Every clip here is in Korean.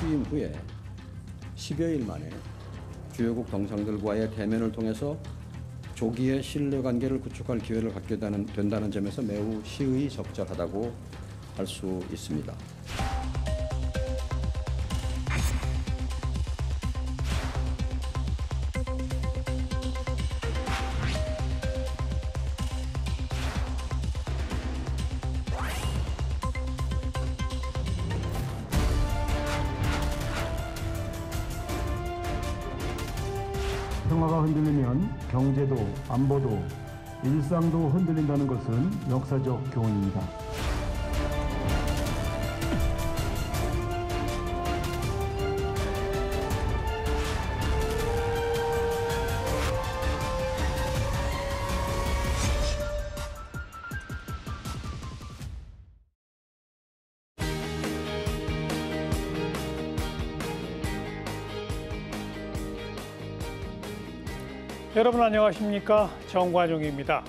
취임 후에 10여일 만에 주요국 정상들과의 대면을 통해서 조기에 신뢰관계를 구축할 기회를 갖게 된다는 점에서 매우 시의적절하다고 할 수 있습니다. 평화가 흔들리면 경제도, 안보도, 일상도 흔들린다는 것은 역사적 교훈입니다. 여러분 안녕하십니까? 정관용입니다.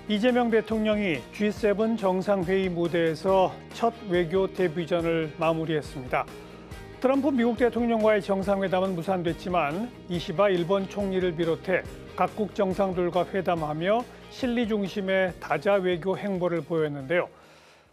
이재명 대통령이 G7 정상회의 무대에서 첫 외교 데뷔전을 마무리했습니다. 트럼프 미국 대통령과의 정상회담은 무산됐지만 이시바 일본 총리를 비롯해 각국 정상들과 회담하며 실리 중심의 다자 외교 행보를 보였는데요.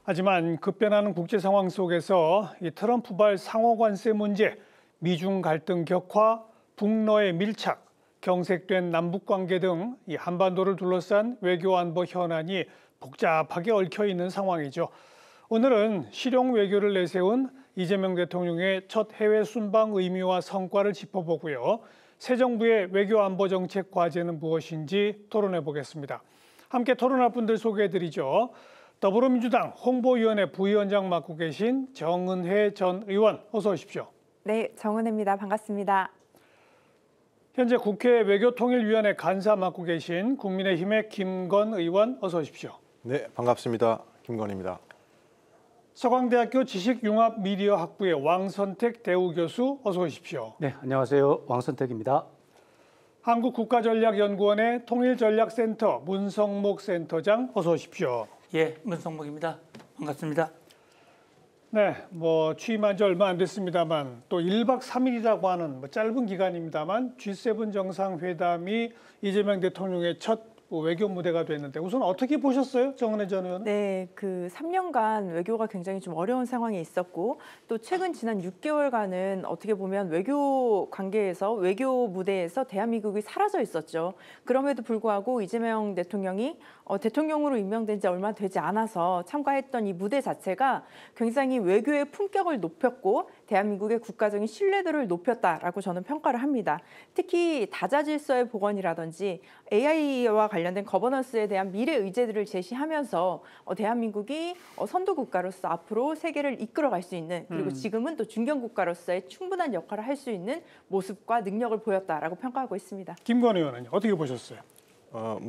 하지만 급변하는 국제 상황 속에서 이 트럼프발 상호 관세 문제, 미중 갈등 격화, 북러의 밀착, 경색된 남북관계 등 이 한반도를 둘러싼 외교 안보 현안이 복잡하게 얽혀 있는 상황이죠. 오늘은 실용 외교를 내세운 이재명 대통령의 첫 해외 순방 의미와 성과를 짚어보고요. 새 정부의 외교 안보 정책 과제는 무엇인지 토론해 보겠습니다. 함께 토론할 분들 소개해드리죠. 더불어민주당 홍보위원회 부위원장 맡고 계신 정은혜 전 의원, 어서 오십시오. 네, 정은혜입니다. 반갑습니다. 현재 국회 외교통일위원회 간사 맡고 계신 국민의힘의 김건 의원, 어서 오십시오. 네, 반갑습니다. 김건입니다. 서강대학교 지식융합미디어학부의 왕선택 대우교수, 어서 오십시오. 네, 안녕하세요. 왕선택입니다. 한국국가전략연구원의 통일전략센터 문성목 센터장, 어서 오십시오. 예, 문성목입니다. 반갑습니다. 네, 취임한 지 얼마 안 됐습니다만 또 1박 3일이라고 하는 짧은 기간입니다만 G7 정상회담이 이재명 대통령의 첫 외교 무대가 됐는데 우선 어떻게 보셨어요? 정은혜 전 의원은? 네, 그 3년간 외교가 굉장히 좀 어려운 상황에 있었고 또 최근 지난 6개월간은 어떻게 보면 외교 관계에서 외교 무대에서 대한민국이 사라져 있었죠. 그럼에도 불구하고 이재명 대통령이 대통령으로 임명된 지 얼마 되지 않아서 참가했던 이 무대 자체가 굉장히 외교의 품격을 높였고 대한민국의 국가적인 신뢰도를 높였다라고 저는 평가를 합니다. 특히 다자질서의 복원이라든지 AI와 관련된 거버넌스에 대한 미래 의제들을 제시하면서 대한민국이 선도 국가로서 앞으로 세계를 이끌어갈 수 있는 그리고 지금은 또 중견 국가로서의 충분한 역할을 할 수 있는 모습과 능력을 보였다라고 평가하고 있습니다. 김건 의원은 어떻게 보셨어요?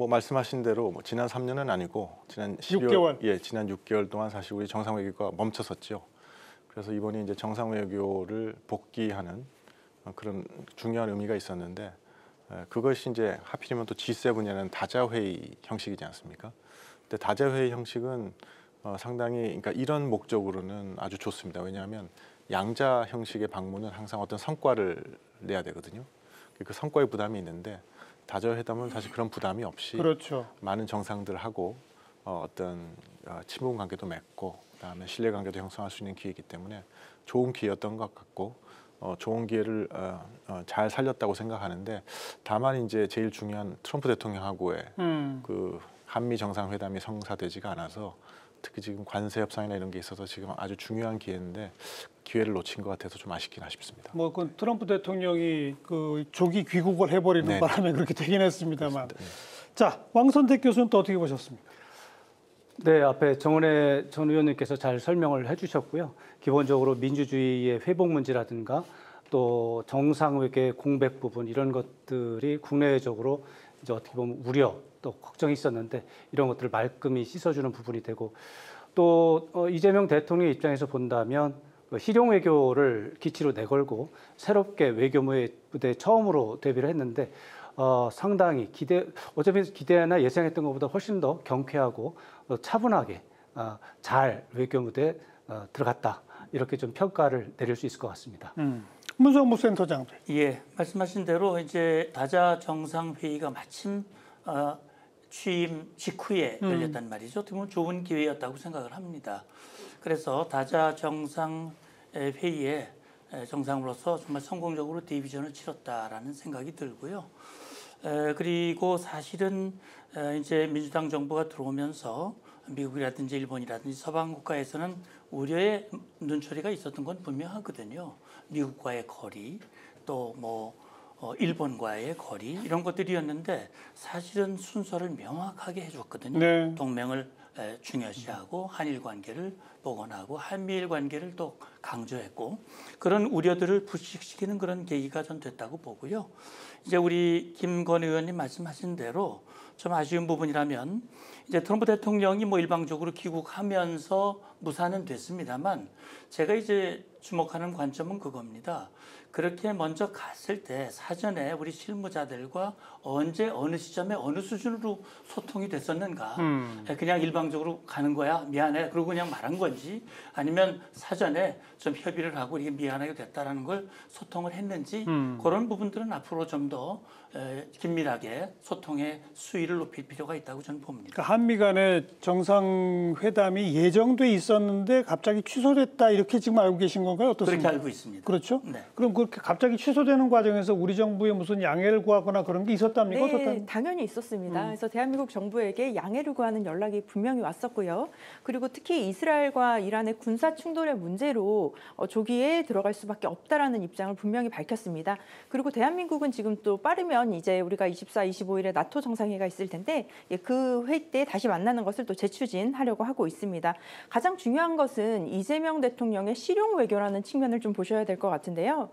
말씀하신 대로 지난 3년은 아니고 지난 6개월. 예, 지난 6개월 동안 사실 우리 정상 외교가 멈췄었죠. 그래서 이번에 이제 정상 외교를 복귀하는 그런 중요한 의미가 있었는데 그것이 이제 하필이면 또 G7이라는 다자회의 형식이지 않습니까? 근데 다자회의 형식은 상당히 그러니까 이런 목적으로는 아주 좋습니다. 왜냐하면 양자 형식의 방문은 항상 어떤 성과를 내야 되거든요. 그 성과의 부담이 있는데 다자회담은 사실 그런 부담이 없이 그렇죠. 많은 정상들하고 어떤 친분 관계도 맺고 그다음에 신뢰 관계도 형성할 수 있는 기회이기 때문에 좋은 기회였던 것 같고 좋은 기회를 잘 살렸다고 생각하는데 다만 이제 제일 중요한 트럼프 대통령하고의 그 한미 정상회담이 성사되지가 않아서 특히 지금 관세 협상이나 이런 게 있어서 지금 아주 중요한 기회인데 기회를 놓친 것 같아서 좀 아쉽긴 아쉽습니다. 그 트럼프 대통령이 그 조기 귀국을 해버리는 네. 바람에 그렇게 되긴 했습니다만. 네. 자, 왕선택 교수는 또 어떻게 보셨습니까? 네, 앞에 정은혜 전 의원님께서 잘 설명을 해주셨고요. 기본적으로 민주주의의 회복 문제라든가 또 정상회계 공백 부분 이런 것들이 국내적으로 이제 어떻게 보면 우려 또 걱정이 있었는데 이런 것들을 말끔히 씻어주는 부분이 되고 또 이재명 대통령의 입장에서 본다면 실용 외교를 기치로 내걸고 새롭게 외교 무대에 처음으로 데뷔를 했는데 상당히 어차피 기대나 예상했던 것보다 훨씬 더 경쾌하고 차분하게 잘 외교 무대에 들어갔다. 이렇게 좀 평가를 내릴 수 있을 것 같습니다. 문성무 센터장. 예, 말씀하신 대로 이제 다자 정상회의가 마침 취임 직후에 열렸단 말이죠. 어떻게 보면 좋은 기회였다고 생각을 합니다. 그래서 다자 정상회의에 정상으로서 정말 성공적으로 디비전을 치렀다라는 생각이 들고요. 그리고 사실은 이제 민주당 정부가 들어오면서 미국이라든지 일본이라든지 서방 국가에서는 우려의 눈초리가 있었던 건 분명하거든요. 미국과의 거리, 또 뭐 일본과의 거리 이런 것들이었는데 사실은 순서를 명확하게 해줬거든요. 네. 동맹을 중요시하고 한일 관계를 복원하고 한미일 관계를 또 강조했고 그런 우려들을 부식시키는 그런 계기가 전 됐다고 보고요. 이제 우리 김건 의원님 말씀하신 대로 좀 아쉬운 부분이라면 이제 트럼프 대통령이 뭐 일방적으로 귀국하면서 무산은 됐습니다만 제가 이제 주목하는 관점은 그겁니다. 그렇게 먼저 갔을 때 사전에 우리 실무자들과 언제 어느 시점에 어느 수준으로 소통이 됐었는가. 그냥 일방적으로 가는 거야 미안해 그러고 그냥 말한 건지 아니면 사전에 좀 협의를 하고 이게 미안하게 됐다라는 걸 소통을 했는지 그런 부분들은 앞으로 좀 더 긴밀하게 소통의 수위를 높일 필요가 있다고 저는 봅니다. 그러니까 한미 간의 정상회담이 예정돼 있었는데 갑자기 취소됐다 이렇게 지금 알고 계신 건가요? 어떻습니까? 그렇게 알고 있습니다. 그렇죠? 네. 그럼 그렇게 갑자기 취소되는 과정에서 우리 정부에 무슨 양해를 구하거나 그런 게 있었답니까? 네, 어떻습니까? 당연히 있었습니다. 그래서 대한민국 정부에게 양해를 구하는 연락이 분명히 왔었고요. 그리고 특히 이스라엘과 이란의 군사 충돌의 문제로 조기에 들어갈 수밖에 없다라는 입장을 분명히 밝혔습니다. 그리고 대한민국은 지금 또 빠르면 이제 우리가 24, 25일에 나토 정상회의가 있을 텐데 그 회의 때 다시 만나는 것을 또 재추진하려고 하고 있습니다. 가장 중요한 것은 이재명 대통령의 실용 외교라는 측면을 좀 보셔야 될 것 같은데요.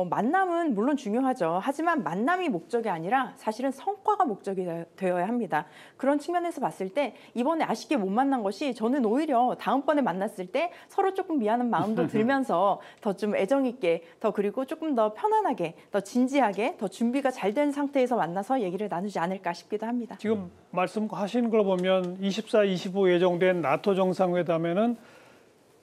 만남은 물론 중요하죠. 하지만 만남이 목적이 아니라 사실은 성과가 목적이 되어야 합니다. 그런 측면에서 봤을 때 이번에 아쉽게 못 만난 것이 저는 오히려 다음번에 만났을 때 서로 조금 미안한 마음도 들면서 더 좀 애정 있게 더 그리고 조금 더 편안하게 더 진지하게 더 준비가 잘 된 상태에서 만나서 얘기를 나누지 않을까 싶기도 합니다. 지금 말씀하시는 걸 보면 24, 25 예정된 나토 정상회담에는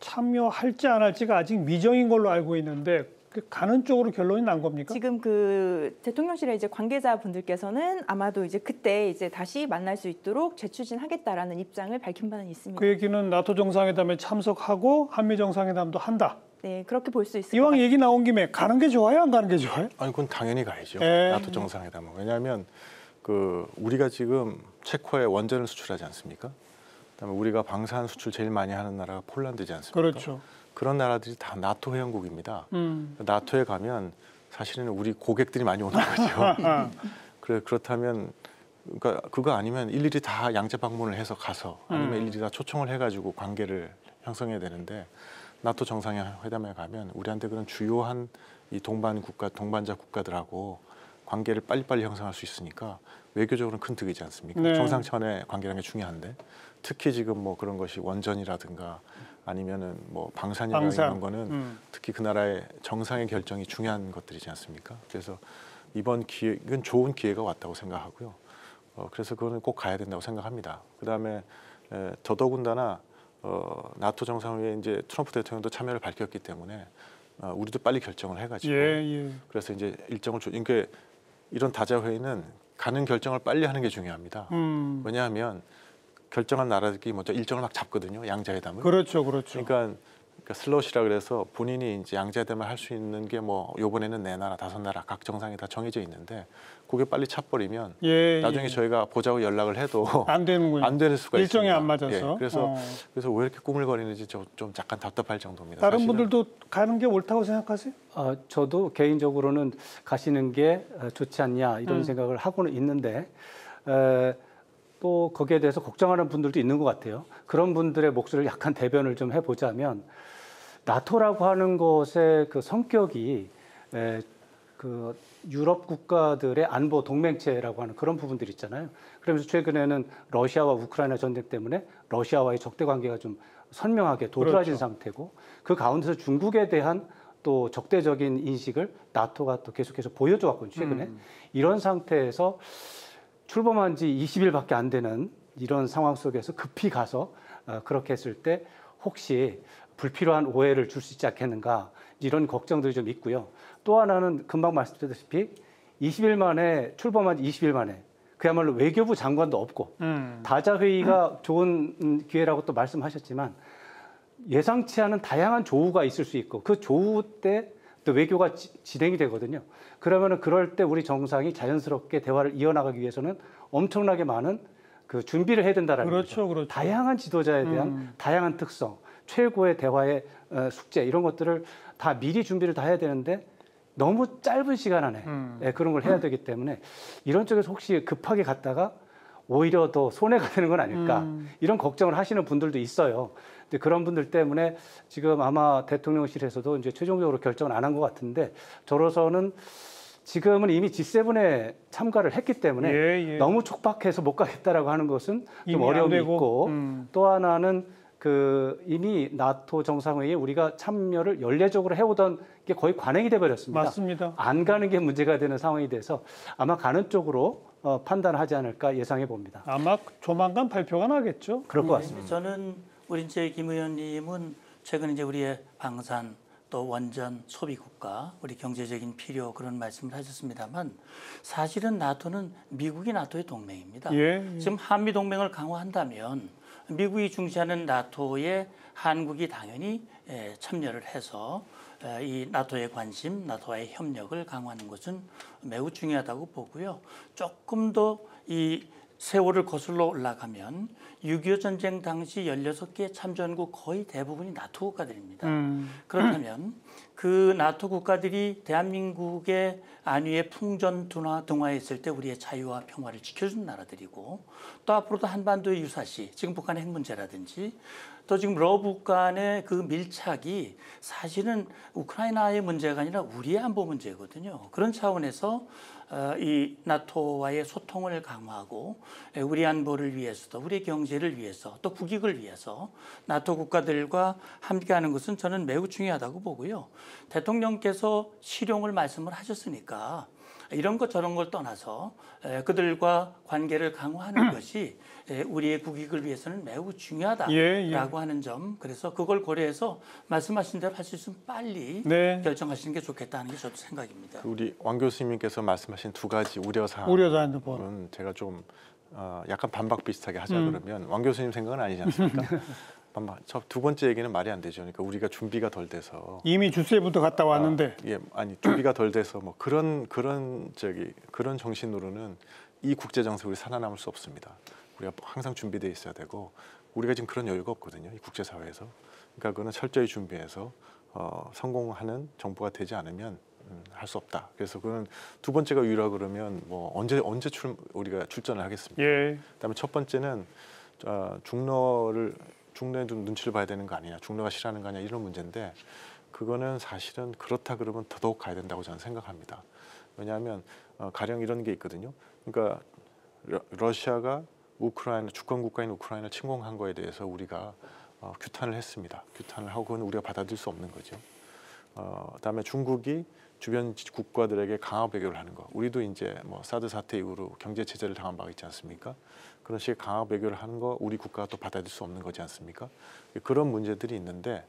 참여할지 안 할지가 아직 미정인 걸로 알고 있는데 가는 쪽으로 결론이 난 겁니까? 지금 그 대통령실의 이제 관계자분들께서는 아마도 이제 그때 이제 다시 만날 수 있도록 재추진하겠다라는 입장을 밝힌 바는 있습니다. 그 얘기는 나토 정상회담에 참석하고 한미 정상회담도 한다. 네, 그렇게 볼 수 있을 것 이왕 같습니다. 얘기 나온 김에 가는 게 좋아요, 안 가는 게 좋아요? 아니 그건 당연히 가야죠. 네. 나토 정상회담은. 왜냐하면 그 우리가 지금 체코에 원전을 수출하지 않습니까? 그다음에 우리가 방산 수출 제일 많이 하는 나라가 폴란드지 않습니까? 그렇죠. 그런 나라들이 다 나토 회원국입니다. 나토에 가면 사실은 우리 고객들이 많이 오는 거죠. 그렇다면 그러니까 그거 아니면 일일이 다 양자 방문을 해서 가서 아니면 일일이 다 초청을 해가지고 관계를 형성해야 되는데 나토 정상회담에 가면 우리한테 그런 주요한 이 동반자 국가들하고 관계를 빨리빨리 형성할 수 있으니까 외교적으로는 큰 득이지 않습니까? 네. 정상 차원의 관계라는 게 중요한데 특히 지금 뭐 그런 것이 원전이라든가 아니면은 뭐 방산이라든가 이런 거는 특히 그 나라의 정상의 결정이 중요한 것들이지 않습니까? 그래서 이번 기회는 좋은 기회가 왔다고 생각하고요. 그래서 그거는 꼭 가야 된다고 생각합니다. 그다음에 더더군다나 나토 정상회의에 이제 트럼프 대통령도 참여를 밝혔기 때문에 우리도 빨리 결정을 해가지고 그래서 이제 일정을 그러니까 이런 다자 회의는 가는 결정을 빨리 하는 게 중요합니다. 왜냐하면 결정한 나라들끼리 먼저 일정을 막 잡거든요. 양자회담을. 그렇죠. 그러니까 슬롯이라 그래서 본인이 이제 양자회담을 할 수 있는 게 뭐 이번에는 4나라, 5나라 각 정상이 다 정해져 있는데 그게 빨리 차버리면 나중에 저희가 보자고 연락을 해도 안 되는군요. 안 될 수가 일정이 있습니다. 안 맞아서. 그래서 왜 이렇게 꾸물거리는지 좀 잠깐 답답할 정도입니다. 다른 사실은. 분들도 가는 게 옳다고 생각하세요? 저도 개인적으로는 가시는 게 좋지 않냐 이런 생각을 하고는 있는데 또 거기에 대해서 걱정하는 분들도 있는 것 같아요. 그런 분들의 목소리를 약간 대변을 좀 해보자면 나토라고 하는 것의 그 성격이 그 유럽 국가들의 안보 동맹체라고 하는 그런 부분들이 있잖아요. 그러면서 최근에는 러시아와 우크라이나 전쟁 때문에 러시아와의 적대 관계가 좀 선명하게 도드라진 그렇죠. 상태고 그 가운데서 중국에 대한 또 적대적인 인식을 나토가 또 계속해서 보여줘 왔거든요. 최근에 이런 상태에서 출범한 지 20일밖에 안 되는 이런 상황 속에서 급히 가서 그렇게 했을 때 혹시 불필요한 오해를 줄 수 있지 않겠는가 이런 걱정들이 좀 있고요. 또 하나는 금방 말씀드렸다시피 20일 만에 출범한 20일 만에 그야말로 외교부 장관도 없고 다자회의가 좋은 기회라고 또 말씀하셨지만 예상치 않은 다양한 조우가 있을 수 있고 그 조우 때 또 외교가 진행이 되거든요. 그러면은 그럴 때 우리 정상이 자연스럽게 대화를 이어나가기 위해서는 엄청나게 많은 그 준비를 해야 된다라는 거죠. 그렇죠. 다양한 지도자에 대한 다양한 특성, 최고의 대화의 숙제 이런 것들을 다 미리 준비를 다 해야 되는데 너무 짧은 시간 안에 그런 걸 해야 되기 때문에 이런 쪽에서 혹시 급하게 갔다가 오히려 더 손해가 되는 건 아닐까 이런 걱정을 하시는 분들도 있어요. 근데 그런 분들 때문에 지금 아마 대통령실에서도 이제 최종적으로 결정을 안 한 것 같은데 저로서는 지금은 이미 G7에 참가를 했기 때문에 너무 촉박해서 못 가겠다라고 하는 것은 좀 어려움이 있고 또 하나는 그 이미 나토 정상회의에 우리가 참여를 연례적으로 해오던 게 거의 관행이 돼버렸습니다. 맞습니다. 안 가는 게 문제가 되는 상황이 돼서 아마 가는 쪽으로 판단하지 않을까 예상해 봅니다. 아마 조만간 발표가 나겠죠. 그럴 것 같습니다. 저는 우리 이제 김 의원님은 최근 이제 우리의 방산 또 원전 소비 국가, 우리 경제적인 필요 그런 말씀을 하셨습니다만 사실은 나토는 미국이 나토의 동맹입니다. 지금 한미 동맹을 강화한다면 미국이 중시하는 나토에 한국이 당연히 참여를 해서 이 나토의 관심, 나토와의 협력을 강화하는 것은 매우 중요하다고 보고요. 조금 더 이 세월을 거슬러 올라가면 6.25 전쟁 당시 16개 참전국 거의 대부분이 나토 국가들입니다. 그렇다면 그 나토 국가들이 대한민국의 안위에 풍전등화했을 때 우리의 자유와 평화를 지켜준 나라들이고 또 앞으로도 한반도의 유사시, 지금 북한의 핵 문제라든지 또 지금 러북 간의 그 밀착이 사실은 우크라이나의 문제가 아니라 우리의 안보 문제거든요. 그런 차원에서 이 나토와의 소통을 강화하고 우리 안보를 위해서도 우리 경제를 위해서 또 국익을 위해서 나토 국가들과 함께하는 것은 저는 매우 중요하다고 보고요. 대통령께서 실용을 말씀을 하셨으니까 이런 것 저런 걸 떠나서 그들과 관계를 강화하는 것이 우리의 국익을 위해서는 매우 중요하다라고 하는 점, 그래서 그걸 고려해서 말씀하신 대로 할 수 있으면 빨리 결정하시는 게 좋겠다는 게 저도 생각입니다. 우리 왕 교수님께서 말씀하신 두 가지 우려사항은 제가 좀 약간 반박 비슷하게 하자 그러면 왕 교수님 생각은 아니지 않습니까? 저 두 번째 얘기는 말이 안 되죠. 그러니까 우리가 준비가 덜 돼서 이미 주세부터 갔다 왔는데 아니 준비가 덜 돼서 뭐 그런 정신으로는 이 국제 정세 우리 살아남을 수 없습니다. 우리가 항상 준비돼 있어야 되고 우리가 지금 그런 여유가 없거든요. 이 국제 사회에서. 그러니까 그거는 철저히 준비해서 성공하는 정부가 되지 않으면 할 수 없다. 그래서 그는 두 번째가 유라 그러면 뭐 언제 우리가 출전을 하겠습니까? 그다음에 첫 번째는 중로에도 눈치를 봐야 되는 거 아니냐, 중로가 싫어하는 거 아니냐 이런 문제인데 그거는 사실은 그렇다 그러면 더더욱 가야 된다고 저는 생각합니다. 왜냐하면 가령 이런 게 있거든요. 그러니까 러시아가 우크라이나 주권 국가인 우크라이나를 침공한 거에 대해서 우리가 규탄을 했습니다. 규탄을 하고 그건 우리가 받아들일 수 없는 거죠. 그다음에 중국이 주변 국가들에게 강압 외교를 하는 거. 우리도 이제 뭐 사드 사태 이후로 경제 체제를 당한 바가 있지 않습니까? 그런 식의 강압 외교를 하는 거 우리 국가가 또 받아들일 수 없는 거지 않습니까? 그런 문제들이 있는데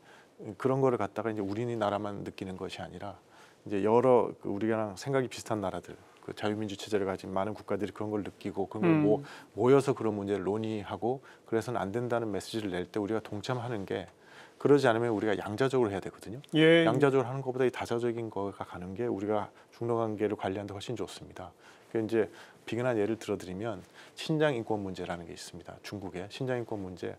그런 거를 갖다가 이제 우리나라만 느끼는 것이 아니라 이제 여러 우리랑 생각이 비슷한 나라들, 그 자유민주 체제를 가진 많은 국가들이 그런 걸 느끼고 그런 걸 모여서 그런 문제를 논의하고 그래서는 안 된다는 메시지를 낼 때 우리가 동참하는 게 그러지 않으면 우리가 양자적으로 해야 되거든요. 양자적으로 하는 것보다 이 다자적인 거가 가는 게 우리가 중로관계를 관리하는 데 훨씬 좋습니다. 그 이제 비근한 예를 들어드리면 신장 인권 문제라는 게 있습니다. 중국의 신장 인권 문제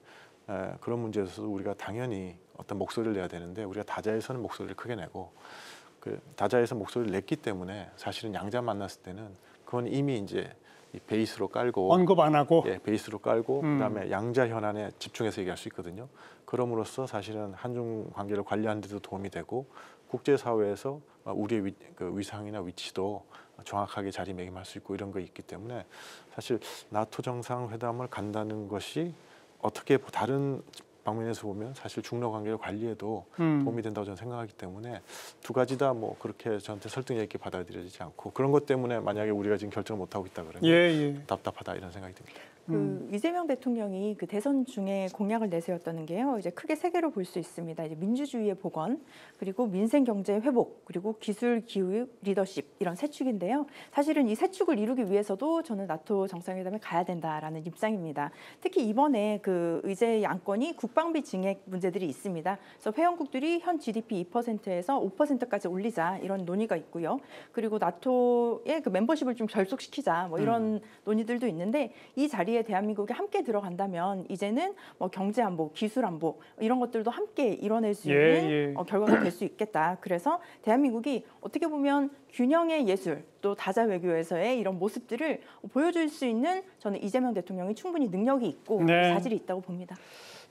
그런 문제에서도 우리가 당연히 어떤 목소리를 내야 되는데 우리가 다자에서는 목소리를 크게 내고 그 다자에서 목소리를 냈기 때문에 사실은 양자 만났을 때는 그건 이미 이제 이 베이스로 깔고 언급 안 하고 베이스로 깔고 그다음에 양자 현안에 집중해서 얘기할 수 있거든요. 그럼으로써 사실은 한중 관계를 관리하는 데도 도움이 되고 국제 사회에서 우리의 위상이나 위치도 정확하게 자리매김할 수 있고 이런 거 있기 때문에 사실 나토 정상회담을 간다는 것이 어떻게 다른 방면에서 보면 사실 중로 관계를 관리에도 도움이 된다고 저는 생각하기 때문에 두 가지 다 뭐 그렇게 저한테 설득력 있게 받아들여지지 않고 그런 것 때문에 만약에 우리가 지금 결정을 못 하고 있다 그러면 답답하다 이런 생각이 듭니다. 이재명 대통령이 그 대선 중에 공약을 내세웠다는 게요. 이제 크게 세 개로 볼 수 있습니다. 이제 민주주의의 복원, 그리고 민생 경제 회복, 그리고 기술 기후 리더십 이런 세 축인데요. 사실은 이 세 축을 이루기 위해서도 저는 나토 정상회담에 가야 된다라는 입장입니다. 특히 이번에 그 의제 양권이 국방비 증액 문제들이 있습니다. 그래서 회원국들이 현 GDP 2%에서 5%까지 올리자 이런 논의가 있고요. 그리고 나토의 그 멤버십을 좀 결속시키자 뭐 이런 논의들도 있는데 이 자리에 대한민국이 함께 들어간다면 이제는 뭐 경제 안보, 기술 안보 이런 것들도 함께 이뤄낼 수 있는 결과가 될 수 있겠다. 그래서 대한민국이 어떻게 보면 균형의 예술 또 다자 외교에서의 이런 모습들을 보여줄 수 있는 저는 이재명 대통령이 충분히 능력이 있고 자질이 있다고 봅니다.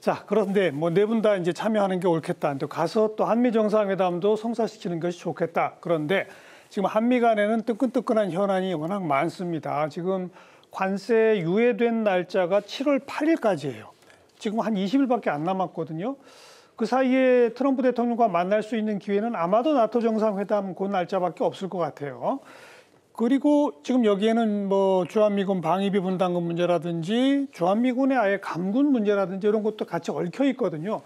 자, 그런데 뭐 네 분 다 이제 참여하는 게 옳겠다. 또 가서 또 한미 정상회담도 성사시키는 것이 좋겠다. 그런데 지금 한미 간에는 뜨끈뜨끈한 현안이 워낙 많습니다. 지금 관세 유예된 날짜가 7월 8일까지예요. 지금 한 20일밖에 안 남았거든요. 그 사이에 트럼프 대통령과 만날 수 있는 기회는 아마도 나토 정상회담 그 날짜밖에 없을 것 같아요. 그리고 지금 여기에는 뭐 주한미군 방위비 분담금 문제라든지 주한미군의 아예 감군 문제라든지 이런 것도 같이 얽혀 있거든요.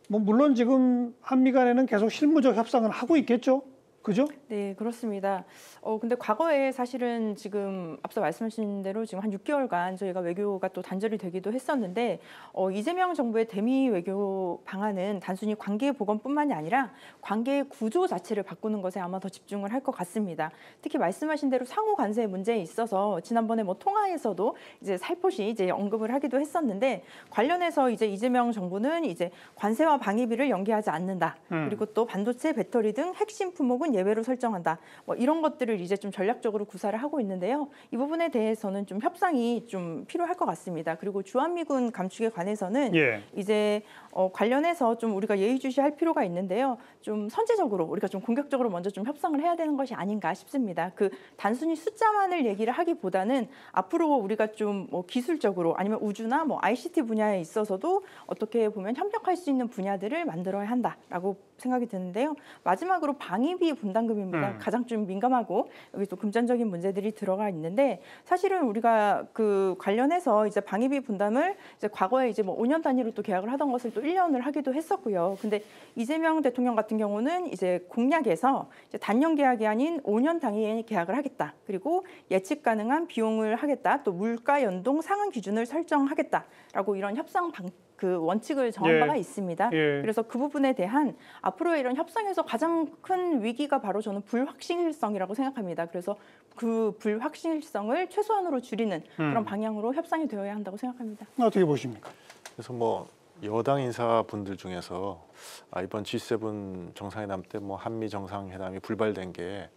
뭐 물론 지금 한미 간에는 계속 실무적 협상은 하고 있겠죠. 그죠? 네, 그렇습니다. 근데 과거에 사실은 지금 앞서 말씀하신 대로 지금 한 6개월간 저희가 외교가 또 단절이 되기도 했었는데 이재명 정부의 대미 외교 방안은 단순히 관계 복원뿐만이 아니라 관계의 구조 자체를 바꾸는 것에 아마 더 집중을 할 것 같습니다. 특히 말씀하신 대로 상호 관세 문제에 있어서 지난번에 뭐 통화에서도 이제 살포시 이제 언급을 하기도 했었는데 관련해서 이제 이재명 정부는 이제 관세와 방위비를 연계하지 않는다. 그리고 또 반도체, 배터리 등 핵심 품목은 예외로 설정한다. 뭐 이런 것들을 이제 좀 전략적으로 구사를 하고 있는데요. 이 부분에 대해서는 좀 협상이 좀 필요할 것 같습니다. 그리고 주한미군 감축에 관해서는 이제 관련해서 좀 우리가 예의주시할 필요가 있는데요. 좀 선제적으로 우리가 좀 공격적으로 먼저 좀 협상을 해야 되는 것이 아닌가 싶습니다. 그 단순히 숫자만을 얘기를 하기보다는 앞으로 우리가 좀 뭐 기술적으로 아니면 우주나 뭐 ICT 분야에 있어서도 어떻게 보면 협력할 수 있는 분야들을 만들어야 한다라고 생각이 드는데요. 마지막으로 방위비 분담금입니다. 가장 좀 민감하고 여기 또 금전적인 문제들이 들어가 있는데 사실은 우리가 그 관련해서 이제 방위비 분담을 이제 과거에 이제 뭐 5년 단위로 또 계약을 하던 것을 또 1년을 하기도 했었고요. 근데 이재명 대통령 같은 경우는 이제 공약에서 이제 단년 계약이 아닌 5년 단위에 계약을 하겠다. 그리고 예측 가능한 비용을 하겠다. 또 물가 연동 상한 기준을 설정하겠다라고 이런 협상 그 원칙을 정한 바가 있습니다. 그래서 그 부분에 대한 앞으로의 이런 협상에서 가장 큰 위기가 바로 저는 불확실성이라고 생각합니다. 그래서 그 불확실성을 최소한으로 줄이는 그런 방향으로 협상이 되어야 한다고 생각합니다. 어떻게 보십니까? 그래서 뭐 여당 인사분들 중에서 이번 G7 정상회담 때 뭐 한미 정상회담이 불발된 게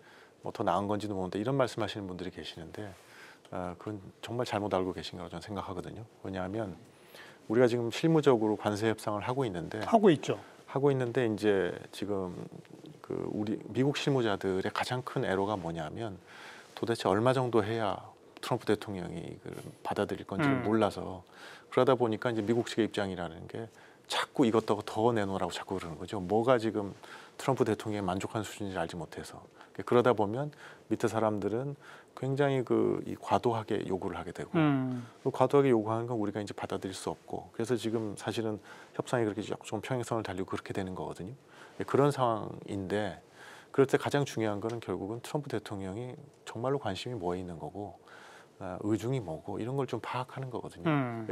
뭐 더 나은 건지도 모르는데 이런 말씀하시는 분들이 계시는데 그건 정말 잘못 알고 계신 거라고 저는 생각하거든요. 왜냐하면 우리가 지금 실무적으로 관세 협상을 하고 있는데 하고 있는데 이제 지금 그 우리 미국 실무자들의 가장 큰 애로가 뭐냐면 도대체 얼마 정도 해야 트럼프 대통령이 받아들일 건지를 몰라서 그러다 보니까 이제 미국 측의 입장이라는 게 자꾸 이것저것 더 내놓으라고 자꾸 그러는 거죠. 뭐가 지금 트럼프 대통령이 만족한 수준인지 알지 못해서 그러다 보면 밑에 사람들은 굉장히 이 과도하게 요구를 하게 되고 그 과도하게 요구하는 건 우리가 이제 받아들일 수 없고 그래서 지금 사실은 협상이 그렇게 좀 평행선을 달리고 그렇게 되는 거거든요. 그런 상황인데 그럴 때 가장 중요한 거는 결국은 트럼프 대통령이 정말로 관심이 뭐에 있는 거고 의중이 뭐고 이런 걸 좀 파악하는 거거든요.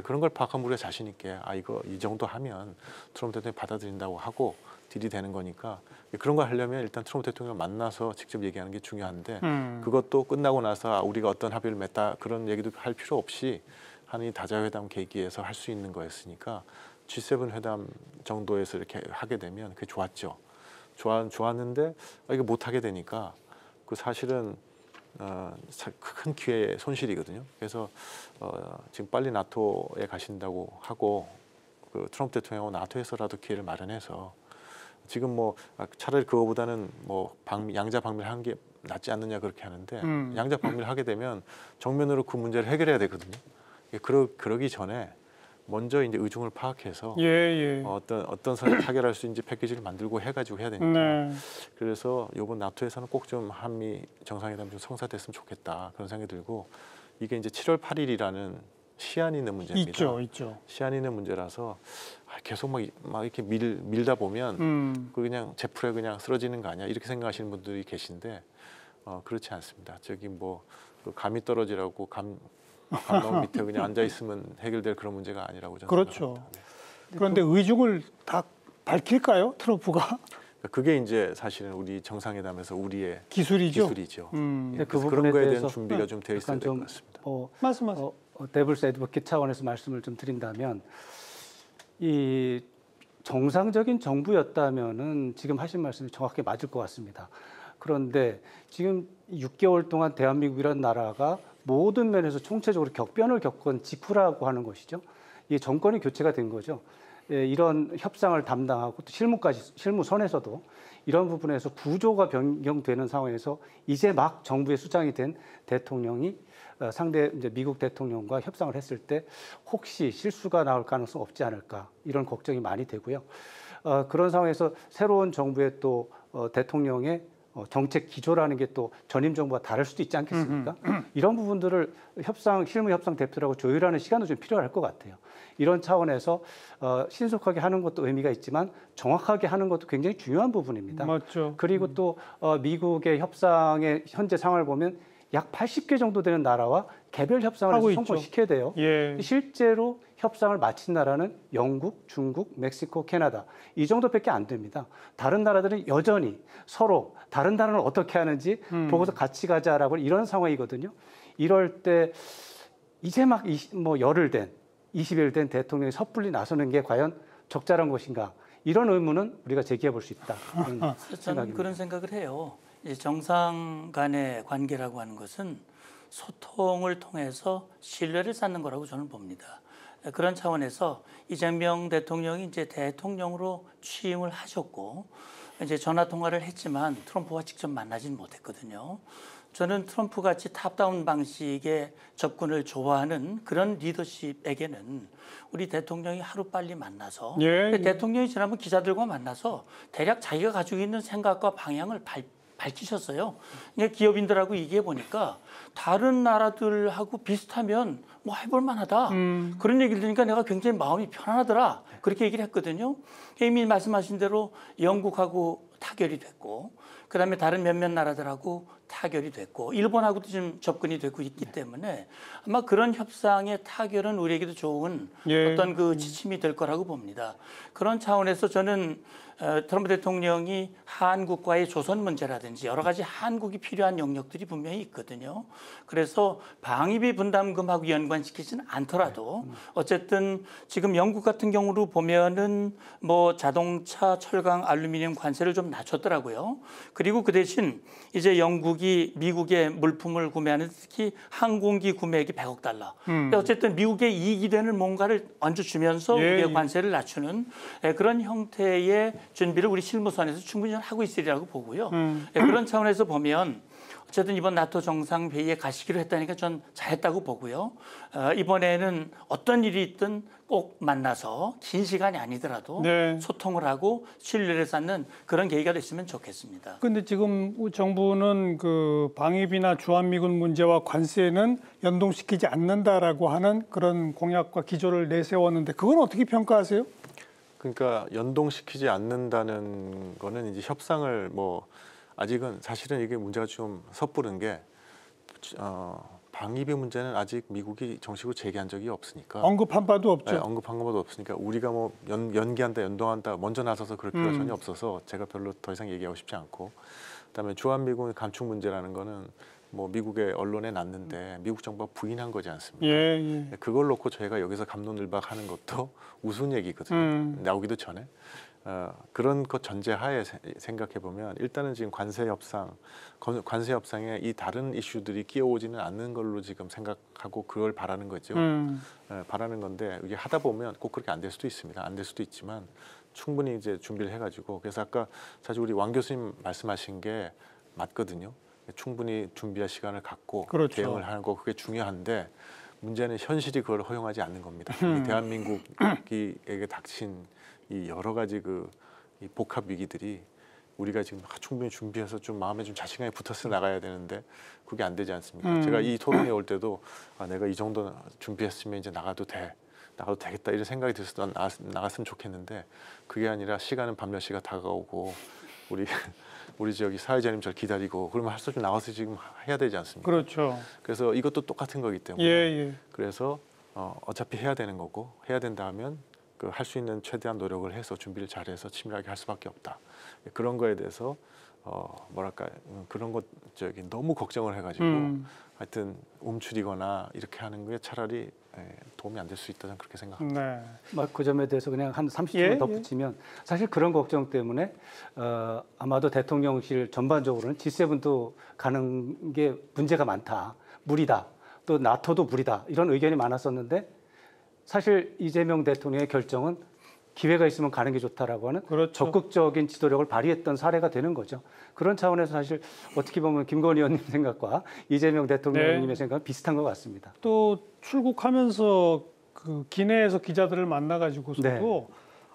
그런 걸 파악하면 우리가 자신 있게 이거 이 정도 하면 트럼프 대통령이 받아들인다고 하고 딜이 되는 거니까 그런 걸 하려면 일단 트럼프 대통령을 만나서 직접 얘기하는 게 중요한데 그것도 끝나고 나서 우리가 어떤 합의를 맺다 그런 얘기도 할 필요 없이 한미 다자회담 계기에서 할 수 있는 거였으니까 G7 회담 정도에서 이렇게 하게 되면 그게 좋았죠. 좋았는데 이거 못 하게 되니까 그 사실은 큰 기회의 손실이거든요. 그래서 지금 빨리 나토에 가신다고 하고 그 트럼프 대통령하고 나토에서라도 기회를 마련해서 지금 뭐 차라리 그거보다는 뭐 양자 방미를 하는 게 낫지 않느냐 그렇게 하는데 양자 방미를 하게 되면 정면으로 그 문제를 해결해야 되거든요. 그러기 전에 먼저 이제 의중을 파악해서 어떤 선을 타결할 수 있는지 패키지를 만들고 해가지고 해야 되니까 그래서 이번 나토에서는 꼭 좀 한미 정상회담 좀 성사됐으면 좋겠다 그런 생각이 들고 이게 이제 7월 8일이라는 시한이 있는 문제입니다. 있죠. 시한이 있는 문제라서 계속 막 이렇게 밀다 보면 그냥 제풀에 그냥 쓰러지는 거 아니야 이렇게 생각하시는 분들이 계신데 그렇지 않습니다. 저기 그 감이 떨어지라고 감나무 밑에 그냥 앉아 있으면 해결될 그런 문제가 아니라고 저는 그렇죠. 생각합니다. 네. 그런데 의중을 다 밝힐까요, 트럼프가? 그게 이제 사실은 우리 정상회담에서 우리의 기술이죠. 예, 그 그래서 그런 부분에 거에 대한 대해서 준비가 좀 되어 있어야 약간 될 것 좀 같습니다. 말씀하세요. 데블스 애드보킷 차원에서 말씀을 좀 드린다면 이 정상적인 정부였다면은 지금 하신 말씀이 정확히 맞을 것 같습니다. 그런데 지금 6개월 동안 대한민국이라는 나라가 모든 면에서 총체적으로 격변을 겪은 직후라고 하는 것이죠. 이 정권이 교체가 된 거죠. 예, 이런 협상을 담당하고 또 실무선에서도 이런 부분에서 구조가 변경되는 상황에서 이제 막 정부의 수장이 된 대통령이 상대 이제 미국 대통령과 협상을 했을 때 혹시 실수가 나올 가능성 없지 않을까 이런 걱정이 많이 되고요. 그런 상황에서 새로운 정부의 또 대통령의 정책 기조라는 게 또 전임 정부와 다를 수도 있지 않겠습니까? 이런 부분들을 실무 협상 대표라고 조율하는 시간도 좀 필요할 것 같아요. 이런 차원에서 신속하게 하는 것도 의미가 있지만 정확하게 하는 것도 굉장히 중요한 부분입니다. 맞죠. 그리고 또 미국의 협상의 현재 상황을 보면 약 80개 정도 되는 나라와 개별 협상을 하고 해서 성공시켜야 돼요. 예. 실제로 협상을 마친 나라는 영국, 중국, 멕시코, 캐나다 이 정도밖에 안 됩니다. 다른 나라들은 여전히 서로 다른 나라는 어떻게 하는지 보고서 같이 가자라고 이런 상황이거든요. 이럴 때 이제 막 열흘 된 20일 된 대통령이 섣불리 나서는 게 과연 적절한 것인가 이런 의문은 우리가 제기해 볼 수 있다. 저는 그런 생각을 해요. 이제 정상 간의 관계라고 하는 것은 소통을 통해서 신뢰를 쌓는 거라고 저는 봅니다. 그런 차원에서 이재명 대통령이 이제 대통령으로 취임을 하셨고 이제 전화 통화를 했지만 트럼프와 직접 만나지는 못했거든요. 저는 트럼프 같이 탑다운 방식의 접근을 좋아하는 그런 리더십에게는 우리 대통령이 하루빨리 만나서 대통령이 지난번 기자들과 만나서 대략 자기가 가지고 있는 생각과 방향을 밝히셨어요. 그러니까 기업인들하고 얘기해 보니까 다른 나라들하고 비슷하면 뭐 해볼 만하다. 그런 얘기를 들으니까 내가 굉장히 마음이 편안하더라. 그렇게 얘기를 했거든요. 이미 말씀하신 대로 영국하고 타결이 됐고 그다음에 다른 몇몇 나라들하고 타결이 됐고 일본하고도 지금 접근이 되고 있기 때문에 아마 그런 협상의 타결은 우리에게도 좋은 어떤 그 지침이 될 거라고 봅니다. 그런 차원에서 저는 트럼프 대통령이 한국과의 조선 문제라든지 여러 가지 한국이 필요한 영역들이 분명히 있거든요. 그래서 방위비 분담금하고 연관시키지는 않더라도 어쨌든 지금 영국 같은 경우로 보면은 뭐 자동차, 철강, 알루미늄 관세를 좀 낮췄더라고요. 그리고 그 대신 이제 영국이 미국의 물품을 구매하는 특히 항공기 구매액이 100억 달러. 근데 어쨌든 미국에 이익이 되는 뭔가를 얹어주면서 우리의 관세를 낮추는 그런 형태의 준비를 우리 실무선에서 충분히 하고 있으리라고 보고요. 그런 차원에서 보면 어쨌든 이번 나토 정상회의에 가시기로 했다니까 전 잘했다고 보고요. 이번에는 어떤 일이 있든 꼭 만나서 긴 시간이 아니더라도 소통을 하고 신뢰를 쌓는 그런 계기가 됐으면 좋겠습니다. 그런데 지금 정부는 그 방위비나 주한미군 문제와 관세는 연동시키지 않는다라고 하는 그런 공약과 기조를 내세웠는데 그건 어떻게 평가하세요? 그러니까 연동시키지 않는다는 거는 이제 협상을 아직은 사실은 이게 문제가 좀 섣부른 게 방위비 문제는 아직 미국이 정식으로 제기한 적이 없으니까 언급한 바도 없죠. 네, 언급한 바도 없으니까 우리가 연기한다, 연동한다 먼저 나서서 그럴 필요가 전혀 없어서 제가 별로 더 이상 얘기하고 싶지 않고 그다음에 주한미군 감축 문제라는 거는 미국의 언론에 났는데 미국 정부가 부인한 거지 않습니까? 그걸 놓고 저희가 여기서 감론을박하는 것도 우스운 얘기거든요. 나오기도 전에. 그런 것 전제하에 생각해 보면 일단은 지금 관세 협상에 이 다른 이슈들이 끼어오지는 않는 걸로 지금 생각하고 그걸 바라는 거죠. 바라는 건데 이게 하다 보면 꼭 그렇게 안 될 수도 있습니다. 안 될 수도 있지만 충분히 이제 준비를 해가지고 그래서 아까 사실 우리 왕 교수님 말씀하신 게 맞거든요. 충분히 준비할 시간을 갖고 대응을 하는 거 그게 중요한데 문제는 현실이 그걸 허용하지 않는 겁니다. 대한민국에게 닥친 이 여러 가지 이 복합 위기들이 우리가 지금 충분히 준비해서 좀 마음에 좀 자신감이 붙어서 나가야 되는데 그게 안 되지 않습니까? 제가 이 토론에 올 때도 내가 이 정도 준비했으면 이제 나가도 되겠다 이런 생각이 들어서 나갔으면 좋겠는데 그게 아니라 시간은 밤 몇 시가 다가오고 우리 저기 사회자님 절 기다리고 그러면 할 수 없이 나와서 지금 해야 되지 않습니까? 그렇죠. 그래서 이것도 똑같은 거기 때문에 예. 그래서 어차피 해야 되는 거고 해야 된다 하면 그 할 수 있는 최대한 노력을 해서 준비를 잘해서 치밀하게 할 수밖에 없다. 그런 거에 대해서 뭐랄까 그런 것 저기 너무 걱정을 해가지고 하여튼 움츠리거나 이렇게 하는 게 차라리 도움이 안 될 수 있다 저는 그렇게 생각합니다. 네. 그 점에 대해서 그냥 한 30초 예, 덧붙이면 사실 그런 걱정 때문에 아마도 대통령실 전반적으로는 G7도 가는 게 문제가 많다, 무리다, 또 나토도 무리다 이런 의견이 많았었는데 사실 이재명 대통령의 결정은 기회가 있으면 가는 게 좋다라고 하는 그렇죠. 적극적인 지도력을 발휘했던 사례가 되는 거죠. 그런 차원에서 사실 어떻게 보면 김건희 의원님 생각과 이재명 대통령님의 생각은 비슷한 것 같습니다. 또 출국하면서 그 기내에서 기자들을 만나가지고서도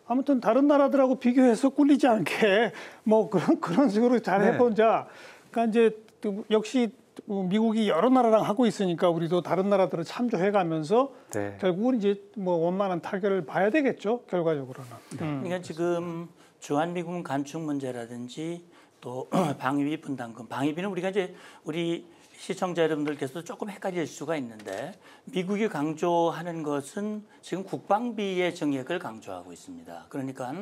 아무튼 다른 나라들하고 비교해서 꿀리지 않게 뭐 그런 식으로 잘 해보자. 그러니까 이제 역시 미국이 여러 나라랑 하고 있으니까 우리도 다른 나라들을 참조해가면서 결국은 이제 뭐 원만한 타결을 봐야 되겠죠. 결과적으로는. 그러니까 지금 주한미군 간축 문제라든지 또 방위비 분담금, 방위비는 우리가 이제 우리 시청자 여러분들께서도 조금 헷갈릴 수가 있는데 미국이 강조하는 것은 지금 국방비의 증액을 강조하고 있습니다. 그러니까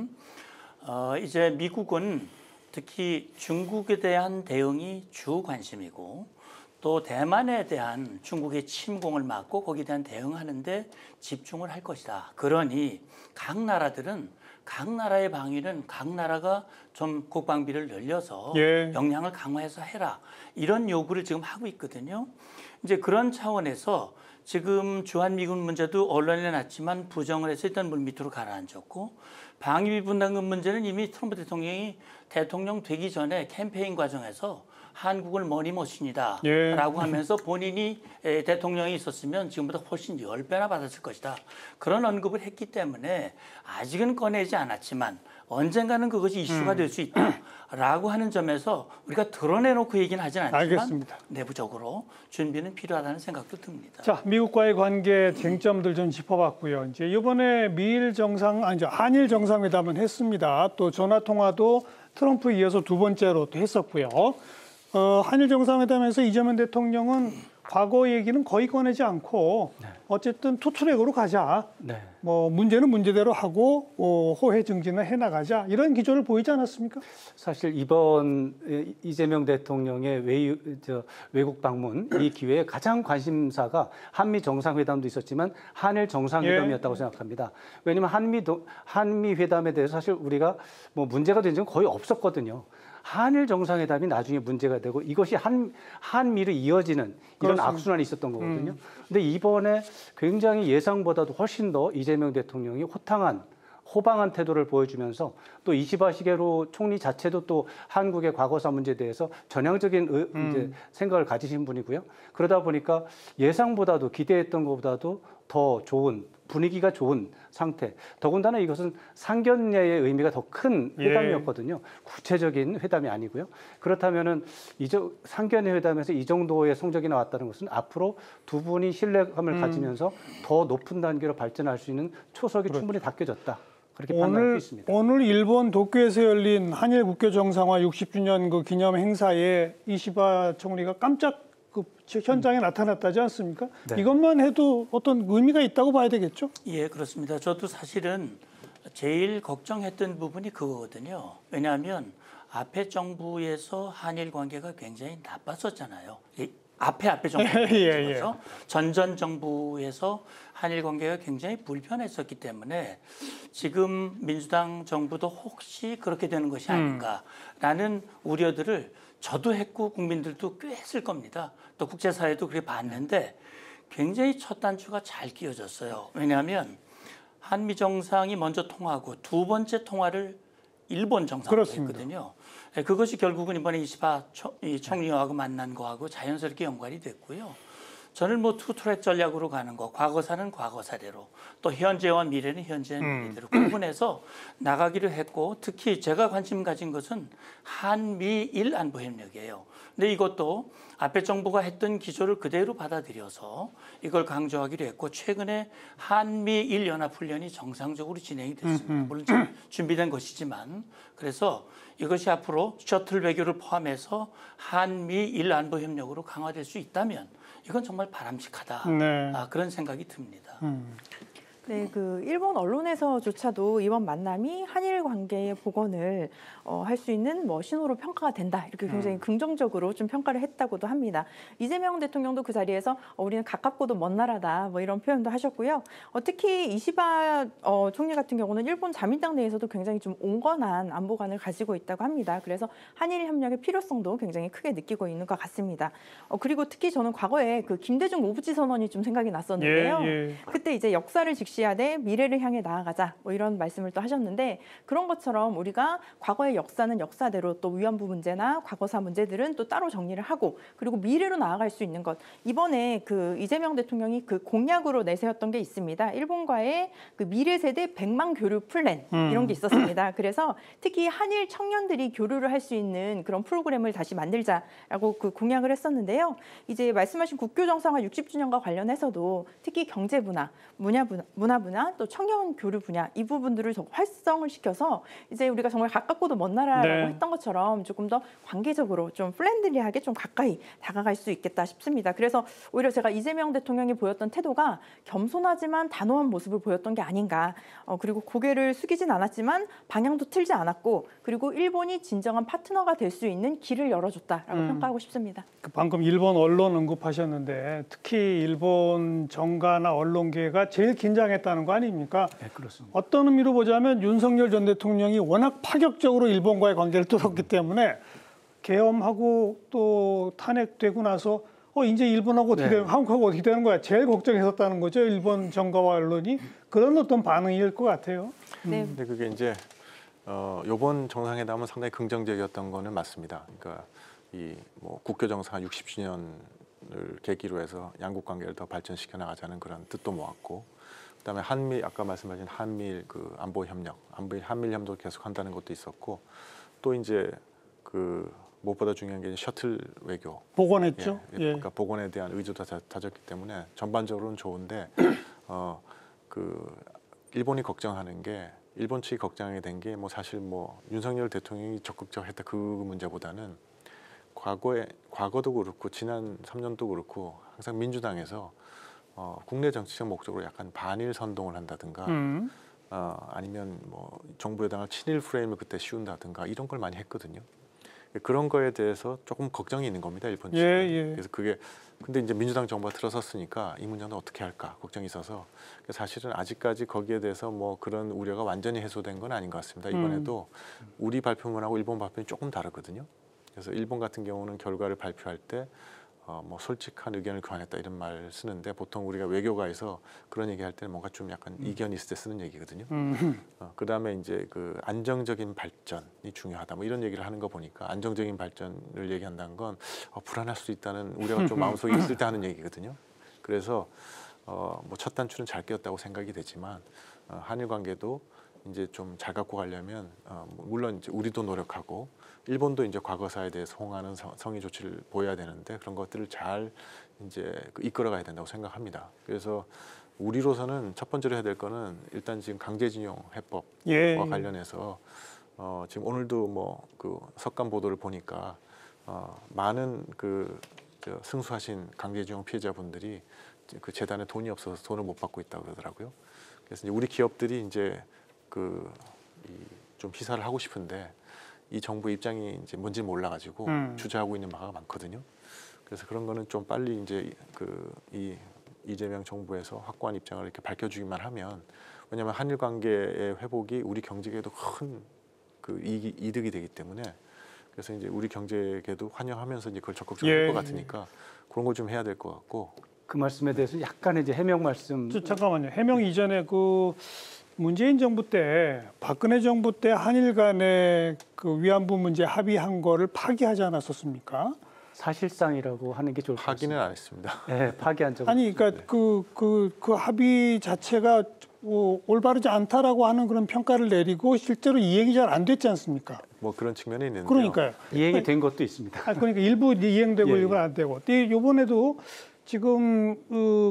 이제 미국은 특히 중국에 대한 대응이 주 관심이고 또 대만에 대한 중국의 침공을 막고 거기에 대한 대응하는데 집중을 할 것이다. 그러니 각 나라들은 각 나라의 방위는 각 나라가 좀 국방비를 늘려서 역량을 강화해서 해라. 이런 요구를 지금 하고 있거든요. 이제 그런 차원에서 지금 주한미군 문제도 언론에 났지만 부정을 해서 일단 물밑으로 가라앉았고 방위비 분담금 문제는 이미 트럼프 대통령이 대통령 되기 전에 캠페인 과정에서 한국을 머니머신이다 라고 하면서 본인이 대통령이 있었으면 지금보다 훨씬 10배나 받았을 것이다. 그런 언급을 했기 때문에 아직은 꺼내지 않았지만 언젠가는 그것이 이슈가 될 수 있다라고 하는 점에서 우리가 드러내놓고 얘기는 하진 않지만 알겠습니다. 내부적으로 준비는 필요하다는 생각도 듭니다. 자, 미국과의 관계 쟁점들 좀 짚어봤고요. 이제 이번에 한일 정상회담은 했습니다. 또 전화 통화도 트럼프 이어서 두 번째로 또 했었고요. 한일 정상회담에서 이재명 대통령은 과거 얘기는 거의 꺼내지 않고 어쨌든 투트랙으로 가자. 뭐 문제는 문제대로 하고 호혜 증진을 해나가자 이런 기조를 보이지 않았습니까? 사실 이번 이재명 대통령의 외국 방문 이 기회에 가장 관심사가 한미 정상회담도 있었지만 한일 정상회담이었다고 생각합니다. 왜냐하면 한미 회담에 대해서 사실 우리가 뭐 문제가 된 적은 거의 없었거든요. 한일 정상회담이 나중에 문제가 되고 이것이 한미로 이어지는 이런 악순환이 있었던 거거든요. 근데 이번에 굉장히 예상보다도 훨씬 더 이재명 대통령이 호방한 태도를 보여주면서 또 이시바 시게루 총리 자체도 또 한국의 과거사 문제에 대해서 전향적인 이제 생각을 가지신 분이고요. 그러다 보니까 예상보다도 기대했던 것보다도 더 좋은 분위기가 좋은 상태. 더군다나 이것은 상견례의 의미가 더 큰 회담이었거든요. 구체적인 회담이 아니고요. 그렇다면은 상견례 회담에서 이 정도의 성적이 나왔다는 것은 앞으로 두 분이 신뢰감을 가지면서 더 높은 단계로 발전할 수 있는 초석이 충분히 닦여졌다. 그렇게 판단할 수 있습니다. 오늘 일본 도쿄에서 열린 한일 국교 정상화 60주년 그 기념 행사에 이시바 총리가 깜짝 현장에 나타났다지 않습니까? 이것만 해도 어떤 의미가 있다고 봐야 되겠죠? 예, 그렇습니다. 저도 사실은 제일 걱정했던 부분이 그거거든요. 왜냐하면 앞에 정부에서 한일 관계가 굉장히 나빴었잖아요. 앞에 정부에서 전전 정부에서 한일 관계가 굉장히 불편했었기 때문에 지금 민주당 정부도 혹시 그렇게 되는 것이 아닌가라는 우려들을 저도 했고 국민들도 꽤 했을 겁니다. 또 국제사회도 그렇게 봤는데 굉장히 첫 단추가 잘 끼워졌어요. 왜냐하면 한미 정상이 먼저 통하고 두 번째 통화를 일본 정상으로 했거든요. 그것이 결국은 이번에 이시바 총리하고 만난 거하고 자연스럽게 연관이 됐고요. 저는 뭐 투트랙 전략으로 가는 거, 과거사는 과거사대로, 또 현재와 미래는 현재 미래대로 구분해서 나가기로 했고, 특히 제가 관심 가진 것은 한미일 안보 협력이에요. 근데 이것도 앞에 정부가 했던 기조를 그대로 받아들여서 이걸 강조하기로 했고, 최근에 한미일 연합훈련이 정상적으로 진행이 됐습니다. 물론 준비된 것이지만, 그래서 이것이 앞으로 셔틀 외교를 포함해서 한미일 안보 협력으로 강화될 수 있다면 이건 정말 바람직하다. 네. 그런 생각이 듭니다. 네, 그 일본 언론에서조차도 이번 만남이 한일 관계의 복원을 할 수 있는 뭐 신호로 평가가 된다, 이렇게 굉장히 긍정적으로 좀 평가를 했다고도 합니다. 이재명 대통령도 그 자리에서 우리는 가깝고도 먼 나라다, 뭐 이런 표현도 하셨고요. 특히 이시바 총리 같은 경우는 일본 자민당 내에서도 굉장히 좀 온건한 안보관을 가지고 있다고 합니다. 그래서 한일 협력의 필요성도 굉장히 크게 느끼고 있는 것 같습니다. 그리고 특히 저는 과거에 그 김대중 오부지 선언이 좀 생각이 났었는데요. 그때 이제 역사를 직시하되 미래를 향해 나아가자, 뭐 이런 말씀을 또 하셨는데, 그런 것처럼 우리가 과거의 역사는 역사대로, 또 위안부 문제나 과거사 문제들은 또 따로 정리를 하고, 그리고 미래로 나아갈 수 있는 것. 이번에 그 이재명 대통령이 그 공약으로 내세웠던 게 있습니다. 일본과의 그 미래 세대 100만 교류 플랜, 이런 게 있었습니다. 그래서 특히 한일 청년들이 교류를 할 수 있는 그런 프로그램을 다시 만들자라고 그 공약을 했었는데요. 이제 말씀하신 국교 정상화 60주년과 관련해서도 특히 경제 분야, 문화 분야, 또 청년 교류 분야, 이 부분들을 더 활성을 시켜서 이제 우리가 정말 가깝고도 먼 나라라고 네. 했던 것처럼 조금 더 관계적으로 좀 플랜들리하게 좀 가까이 다가갈 수 있겠다 싶습니다. 그래서 오히려 제가 이재명 대통령이 보였던 태도가 겸손하지만 단호한 모습을 보였던 게 아닌가. 그리고 고개를 숙이진 않았지만 방향도 틀지 않았고, 그리고 일본이 진정한 파트너가 될 수 있는 길을 열어줬다라고 평가하고 싶습니다. 방금 일본 언론 언급하셨는데, 특히 일본 정가나 언론계가 제일 긴장했다는 거 아닙니까? 네, 그렇습니다. 어떤 의미로 보자면 윤석열 전 대통령이 워낙 파격적으로 일본과의 관계를 뚫었기 때문에 계엄하고 또 탄핵되고 나서 이제 일본하고 어떻게 되는, 한국하고 어떻게 되는 거야? 제일 걱정했었다는 거죠. 일본 정가와 언론이. 그런 어떤 반응일 것 같아요. 네. 근데 그게 이제 이번 정상회담은 상당히 긍정적이었던 거는 맞습니다. 그러니까 이 뭐 국교 정상화 60주년을 계기로 해서 양국 관계를 더 발전시켜 나가자는 그런 뜻도 모았고, 그다음에 한미, 아까 말씀하신 한미일 그 안보 협력, 한미일 협력을 계속한다는 것도 있었고, 또 이제 그 무엇보다 중요한 게 셔틀 외교 복원했죠. 그러니까 복원에 대한 의지도 다졌기 때문에 전반적으로는 좋은데, 그 일본이 걱정하는 게, 일본 측이 걱정하게 된 게 뭐 사실 뭐 윤석열 대통령이 적극적으로 했다 그 문제보다는 과거도 그렇고 지난 3년도 그렇고 항상 민주당에서 국내 정치적 목적으로 약간 반일 선동을 한다든가 아니면 뭐 정부 여당을 친일 프레임을 그때 씌운다든가 이런 걸 많이 했거든요. 그런 거에 대해서 조금 걱정이 있는 겁니다, 일본 측은. 그래서 그게 근데 이제 민주당 정부가 들어섰으니까 이 문제는 어떻게 할까 걱정이 있어서 사실은 아직까지 거기에 대해서 뭐 그런 우려가 완전히 해소된 건 아닌 것 같습니다. 이번에도 우리 발표문하고 일본 발표는 조금 다르거든요. 그래서 일본 같은 경우는 결과를 발표할 때 뭐 솔직한 의견을 교환했다 이런 말 쓰는데, 보통 우리가 외교가에서 그런 얘기할 때는 뭔가 좀 약간 이견이 있을 때 쓰는 얘기거든요. 그다음에 이제 그 안정적인 발전이 중요하다 뭐 이런 얘기를 하는 거 보니까, 안정적인 발전을 얘기한다는 건 불안할 수 있다는 우려가 좀 마음속에 있을 때 하는 얘기거든요. 그래서 뭐 첫 단추는 잘 끼었다고 생각이 되지만 한일 관계도 이제 좀 잘 갖고 가려면 물론 이제 우리도 노력하고 일본도 이제 과거사에 대해서 홍하는 성의 조치를 보여야 되는데, 그런 것들을 잘 이제 이끌어가야 된다고 생각합니다. 그래서 우리로서는 첫 번째로 해야 될 거는 일단 지금 강제징용 해법과 관련해서 지금 오늘도 뭐 그 석간 보도를 보니까 많은 그 승소하신 강제징용 피해자분들이 그 재단에 돈이 없어서 돈을 못 받고 있다고 그러더라고요. 그래서 이제 우리 기업들이 이제 좀 희사를 하고 싶은데 이 정부 입장이 이제 뭔지 몰라가지고 주저하고 있는 바가 많거든요. 그래서 그런 거는 좀 빨리 이제 이 이재명 정부에서 확고한 입장을 이렇게 밝혀주기만 하면, 왜냐하면 한일 관계의 회복이 우리 경제계에도 큰 그 이득이 되기 때문에, 그래서 이제 우리 경제계도 환영하면서 이제 그걸 적극적으로 할 것 같으니까 그런 걸 좀 해야 될 것 같고. 그 말씀에 대해서 약간 이제 해명 말씀. 잠깐만요. 해명 이전에 그 문재인 정부 때, 박근혜 정부 때 한일 간의 그 위안부 문제 합의한 거를 파기하지 않았었습니까? 사실상이라고 하는 게 좋을 것 파기는 같습니다. 안 했습니다. 네, 파기한 적은 아니, 그러니까 그 합의 자체가 올바르지 않다라고 하는 그런 평가를 내리고 실제로 이행이 잘 안 됐지 않습니까? 뭐 그런 측면이 있는데요. 그러니까요. 이행이 된 것도 있습니다. 그러니까 일부 이행되고 예, 일부 안 되고. 이번에도 지금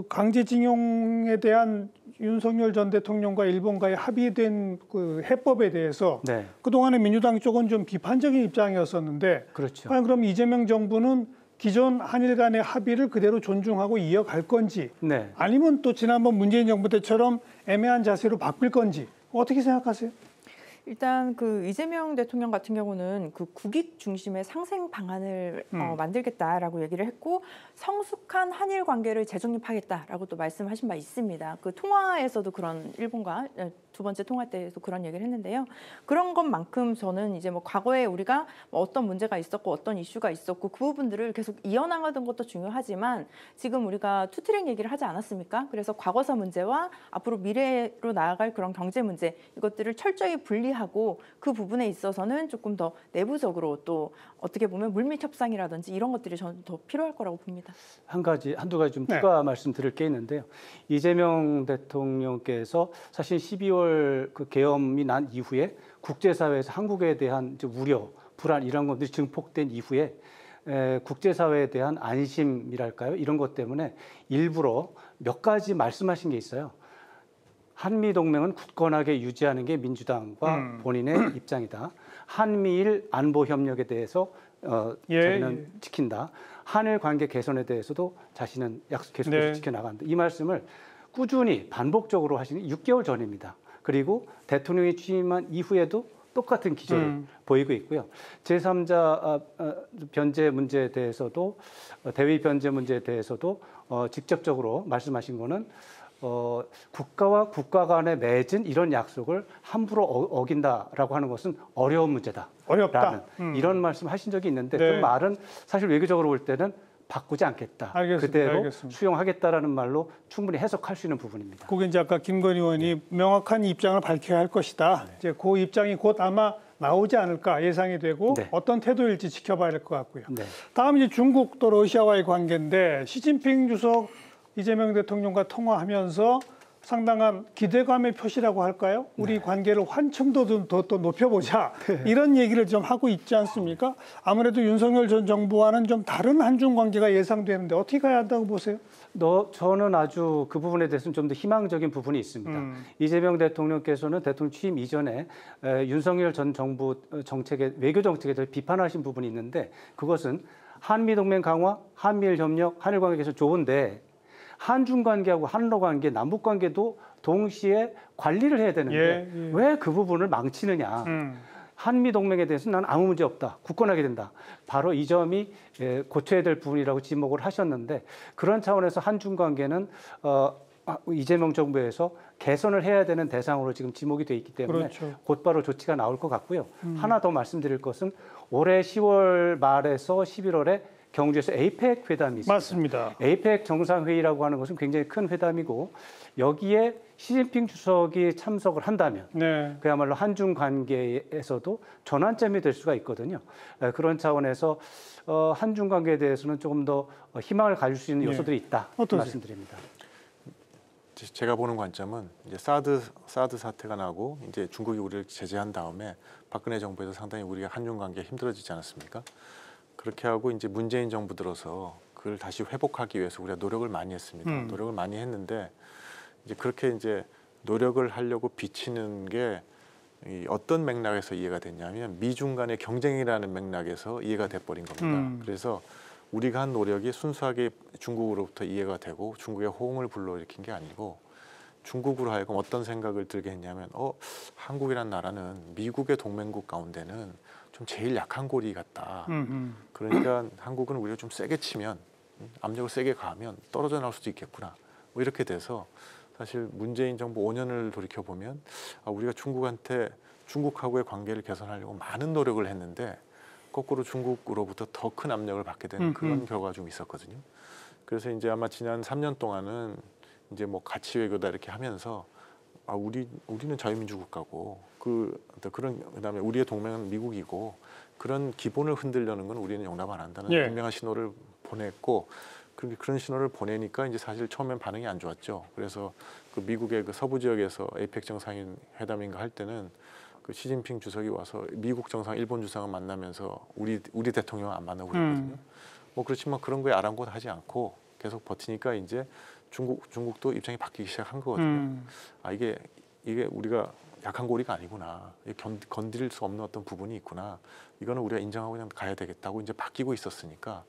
강제징용에 대한 윤석열 전 대통령과 일본과의 합의된 그 해법에 대해서 네, 그동안에 민주당 쪽은 좀 비판적인 입장이었었는데 그렇죠. 과연 그럼 이재명 정부는 기존 한일 간의 합의를 그대로 존중하고 이어갈 건지 네. 아니면 또 지난번 문재인 정부 때처럼 애매한 자세로 바뀔 건지 어떻게 생각하세요? 일단 그 이재명 대통령 같은 경우는 그 국익 중심의 상생 방안을 만들겠다라고 얘기를 했고 성숙한 한일 관계를 재정립하겠다라고 또 말씀하신 바 있습니다. 그 통화에서도 그런 일본과 두 번째 통화 때에도 그런 얘기를 했는데요. 그런 것만큼 저는 이제 뭐 과거에 우리가 뭐 어떤 문제가 있었고 어떤 이슈가 있었고 그 부분들을 계속 이어나가던 것도 중요하지만 지금 우리가 투트랙 얘기를 하지 않았습니까? 그래서 과거사 문제와 앞으로 미래로 나아갈 그런 경제 문제 이것들을 철저히 분리하고 그 부분에 있어서는 조금 더 내부적으로 또 어떻게 보면 물밑 협상이라든지 이런 것들이 저는 더 필요할 거라고 봅니다. 한두 가지 좀 추가 말씀드릴 게 있는데요. 이재명 대통령께서 사실 12월 그 계엄이 난 이후에 국제사회에서 한국에 대한 이제 우려, 불안 이런 것들이 증폭된 이후에 국제사회에 대한 안심이랄까요? 이런 것 때문에 일부러 몇 가지 말씀하신 게 있어요. 한미동맹은 굳건하게 유지하는 게 민주당과 본인의 입장이다. 한미일 안보협력에 대해서 자기는 지킨다. 한일 관계 개선에 대해서도 자신은 계속해서 지켜나간다. 이 말씀을 꾸준히 반복적으로 하시는 6개월 전입니다. 그리고 대통령이 취임한 이후에도 똑같은 기조를 보이고 있고요. 제3자 변제 문제에 대해서도 대위 변제 문제에 대해서도 직접적으로 말씀하신 거는 국가와 국가 간에 맺은 이런 약속을 함부로 어긴다라고 하는 것은 어려운 문제다. 어렵다. 이런 말씀 하신 적이 있는데 그 말은 사실 외교적으로 볼 때는 바꾸지 않겠다. 그대로 수용하겠다라는 말로 충분히 해석할 수 있는 부분입니다. 그게 이제 아까 김건희 의원이 명확한 입장을 밝혀야 할 것이다. 이제 그 입장이 곧 아마 나오지 않을까 예상이 되고 어떤 태도일지 지켜봐야 할 것 같고요. 다음 이제 중국 또 러시아와의 관계인데 시진핑 주석 이재명 대통령과 통화하면서 상당한 기대감의 표시라고 할까요? 우리 관계를 한층 더 높여보자. 이런 얘기를 좀 하고 있지 않습니까? 아무래도 윤석열 전 정부와는 좀 다른 한중 관계가 예상되는데 어떻게 가야 한다고 보세요? 저는 아주 그 부분에 대해서는 좀 더 희망적인 부분이 있습니다. 이재명 대통령께서는 대통령 취임 이전에 윤석열 전 정부 정책에 외교 정책에 대해 비판하신 부분이 있는데 그것은 한미동맹 강화, 한미일 협력, 한일 관계 개선 좋은데 한중 관계하고 한러 관계, 남북 관계도 동시에 관리를 해야 되는데 왜 그 부분을 망치느냐. 한미 동맹에 대해서는 난 아무 문제 없다. 굳건하게 된다. 바로 이 점이 고쳐야 될 부분이라고 지목을 하셨는데 그런 차원에서 한중 관계는 이재명 정부에서 개선을 해야 되는 대상으로 지금 지목이 돼 있기 때문에 곧바로 조치가 나올 것 같고요. 하나 더 말씀드릴 것은 올해 10월 말에서 11월에 경주에서 에이펙 회담이 있습니다. 맞습니다. 에이펙 정상회의라고 하는 것은 굉장히 큰 회담이고 여기에 시진핑 주석이 참석을 한다면 그야말로 한중 관계에서도 전환점이 될 수가 있거든요. 그런 차원에서 한중 관계에 대해서는 조금 더 희망을 가질 수 있는 요소들이 있다 말씀드립니다. 제가 보는 관점은 이제 사드 사태가 나고 이제 중국이 우리를 제재한 다음에 박근혜 정부에서 상당히 우리가 한중 관계 힘들어지지 않았습니까? 그렇게 하고 이제 문재인 정부 들어서 그걸 다시 회복하기 위해서 우리가 노력을 많이 했습니다. 노력을 많이 했는데 이제 그렇게 이제 노력을 하려고 비치는 게 어떤 맥락에서 이해가 됐냐면 미중 간의 경쟁이라는 맥락에서 이해가 돼버린 겁니다. 그래서 우리가 한 노력이 순수하게 중국으로부터 이해가 되고 중국의 호응을 불러일으킨 게 아니고 중국으로 하여금 어떤 생각을 들게 했냐면 한국이란 나라는 미국의 동맹국 가운데는 좀 제일 약한 고리 같다. 그러니까 한국은 우리가 좀 세게 치면 압력을 세게 가하면 떨어져 나올 수도 있겠구나. 뭐 이렇게 돼서 사실 문재인 정부 5년을 돌이켜보면 우리가 중국하고의 관계를 개선하려고 많은 노력을 했는데 거꾸로 중국으로부터 더 큰 압력을 받게 되는 그런 결과가 좀 있었거든요. 그래서 이제 아마 지난 3년 동안은 이제 뭐 가치 외교다 이렇게 하면서 우리는 자유민주 국가고 그다음에 우리의 동맹은 미국이고 그런 기본을 흔들려는 건 우리는 용납 안 한다는 예. 분명한 신호를 보냈고 그런 신호를 보내니까 이제 사실 처음엔 반응이 안 좋았죠. 그래서 그 미국의 그 서부 지역에서 에이펙 정상인 회담인가 할 때는 그 시진핑 주석이 와서 미국 정상, 일본 주상을 만나면서 우리 대통령 안 만나고 그랬거든요. 뭐 그렇지만 그런 거에 아랑곳하지 않고 계속 버티니까 이제 중국도 입장이 바뀌기 시작한 거거든요. 이게 우리가 약한 고리가 아니구나. 건드릴 수 없는 어떤 부분이 있구나. 이거는 우리가 인정하고 그냥 가야 되겠다고 이제 바뀌고 있었으니까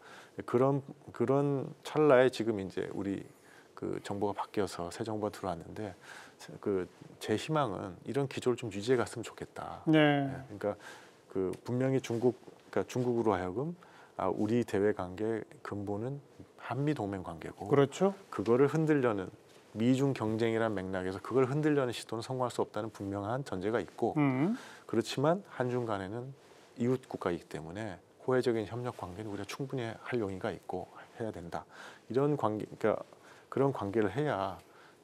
그런 찰나에 지금 이제 우리 그 정부가 바뀌어서 새 정부가 들어왔는데 제 희망은 이런 기조를 좀 유지해 갔으면 좋겠다. 네. 그러니까 그 분명히 그러니까 중국으로 하여금 우리 대외 관계 근본은 한미 동맹 관계고 그렇죠. 그거를 흔들려는 미중 경쟁이라는 맥락에서 그걸 흔들려는 시도는 성공할 수 없다는 분명한 전제가 있고 그렇지만 한중 간에는 이웃 국가이기 때문에 호혜적인 협력 관계는 우리가 충분히 할 용의가 있고 해야 된다. 이런 관계, 그러니까 그런 관계를 해야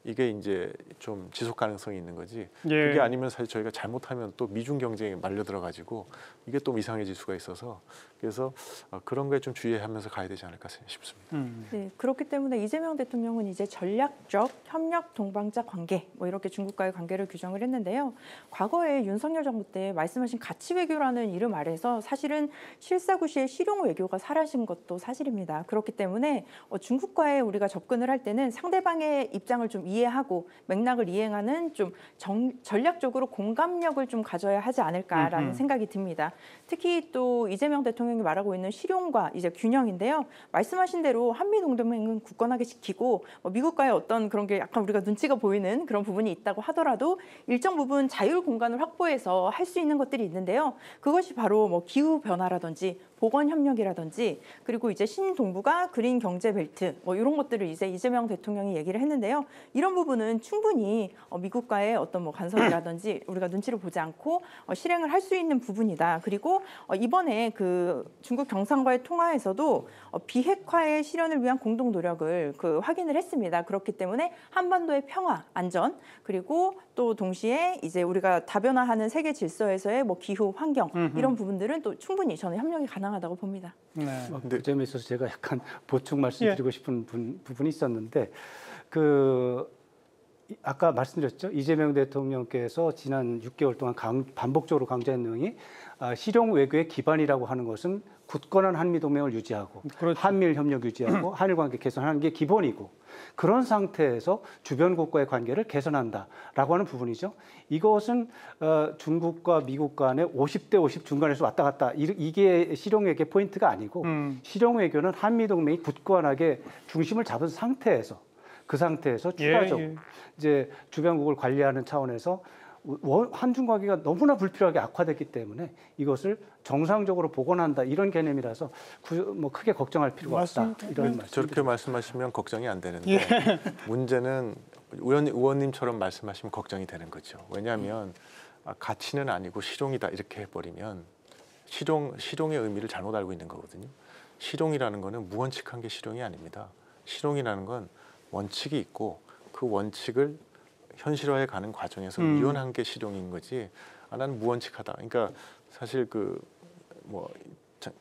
이게 이제 좀 지속 가능성이 있는 거지. 예. 그게 아니면 사실 저희가 잘못하면 또 미중 경쟁에 말려 들어가지고 이게 또 이상해질 수가 있어서 그래서 그런 거에 좀 주의하면서 가야 되지 않을까 싶습니다. 네, 그렇기 때문에 이재명 대통령은 이제 전략적 협력 동반자 관계 뭐 이렇게 중국과의 관계를 규정을 했는데요. 과거에 윤석열 정부 때 말씀하신 가치 외교라는 이름 아래서 사실은 실사구시의 실용 외교가 사라진 것도 사실입니다. 그렇기 때문에 중국과의 우리가 접근을 할 때는 상대방의 입장을 좀 이해하고 맥락을 이해하는 좀 전략적으로 공감력을 좀 가져야 하지 않을까라는 생각이 듭니다. 특히 또 이재명 대통령이 말하고 있는 실용과 이제 균형인데요. 말씀하신 대로 한미 동맹은 굳건하게 지키고 미국과의 어떤 그런 게 약간 우리가 눈치가 보이는 그런 부분이 있다고 하더라도 일정 부분 자율 공간을 확보해서 할 수 있는 것들이 있는데요. 그것이 바로 뭐 기후 변화라든지 보건 협력이라든지 그리고 이제 신동부가 그린 경제 벨트 뭐 이런 것들을 이제 이재명 대통령이 얘기를 했는데요. 이런 부분은 충분히 미국과의 어떤 뭐 간섭이라든지 우리가 눈치를 보지 않고 실행을 할 수 있는 부분이다. 그리고 이번에 그 중국 정상과의 통화에서도 비핵화의 실현을 위한 공동 노력을 확인을 했습니다. 그렇기 때문에 한반도의 평화, 안전 그리고 또 동시에 이제 우리가 다변화하는 세계 질서에서의 뭐 기후, 환경 이런 부분들은 또 충분히 저는 협력이 가능하다고 봅니다. 네. 그 점에 있어서 제가 약간 보충 말씀드리고 싶은 부분이 있었는데 아까 말씀드렸죠. 이재명 대통령께서 지난 6개월 동안 반복적으로 강조한 내용이 실용 외교의 기반이라고 하는 것은 굳건한 한미 동맹을 유지하고 그렇죠. 한미일 협력 유지하고 한일 관계 개선하는 게 기본이고 그런 상태에서 주변국과의 관계를 개선한다라고 하는 부분이죠. 이것은 중국과 미국 간의 50대 50 중간에서 왔다 갔다 이게 실용 외교의 포인트가 아니고 실용 외교는 한미 동맹이 굳건하게 중심을 잡은 상태에서 그 상태에서 추가적으로 이제 주변국을 관리하는 차원에서 한중 관계가 너무나 불필요하게 악화됐기 때문에 이것을 정상적으로 복원한다 이런 개념이라서 뭐 크게 걱정할 필요가 없다 이런 말씀. 저렇게 말씀하시면 걱정이 안 되는데 문제는 의원님처럼 말씀하시면 걱정이 되는 거죠. 왜냐하면 가치는 아니고 실용이다 이렇게 해버리면 실용의 의미를 잘못 알고 있는 거거든요. 실용이라는 거는 무원칙한 게 실용이 아닙니다. 실용이라는 건 원칙이 있고 그 원칙을 현실화해 가는 과정에서 유연한 게 실용인 거지. 나는 무원칙하다. 그러니까 사실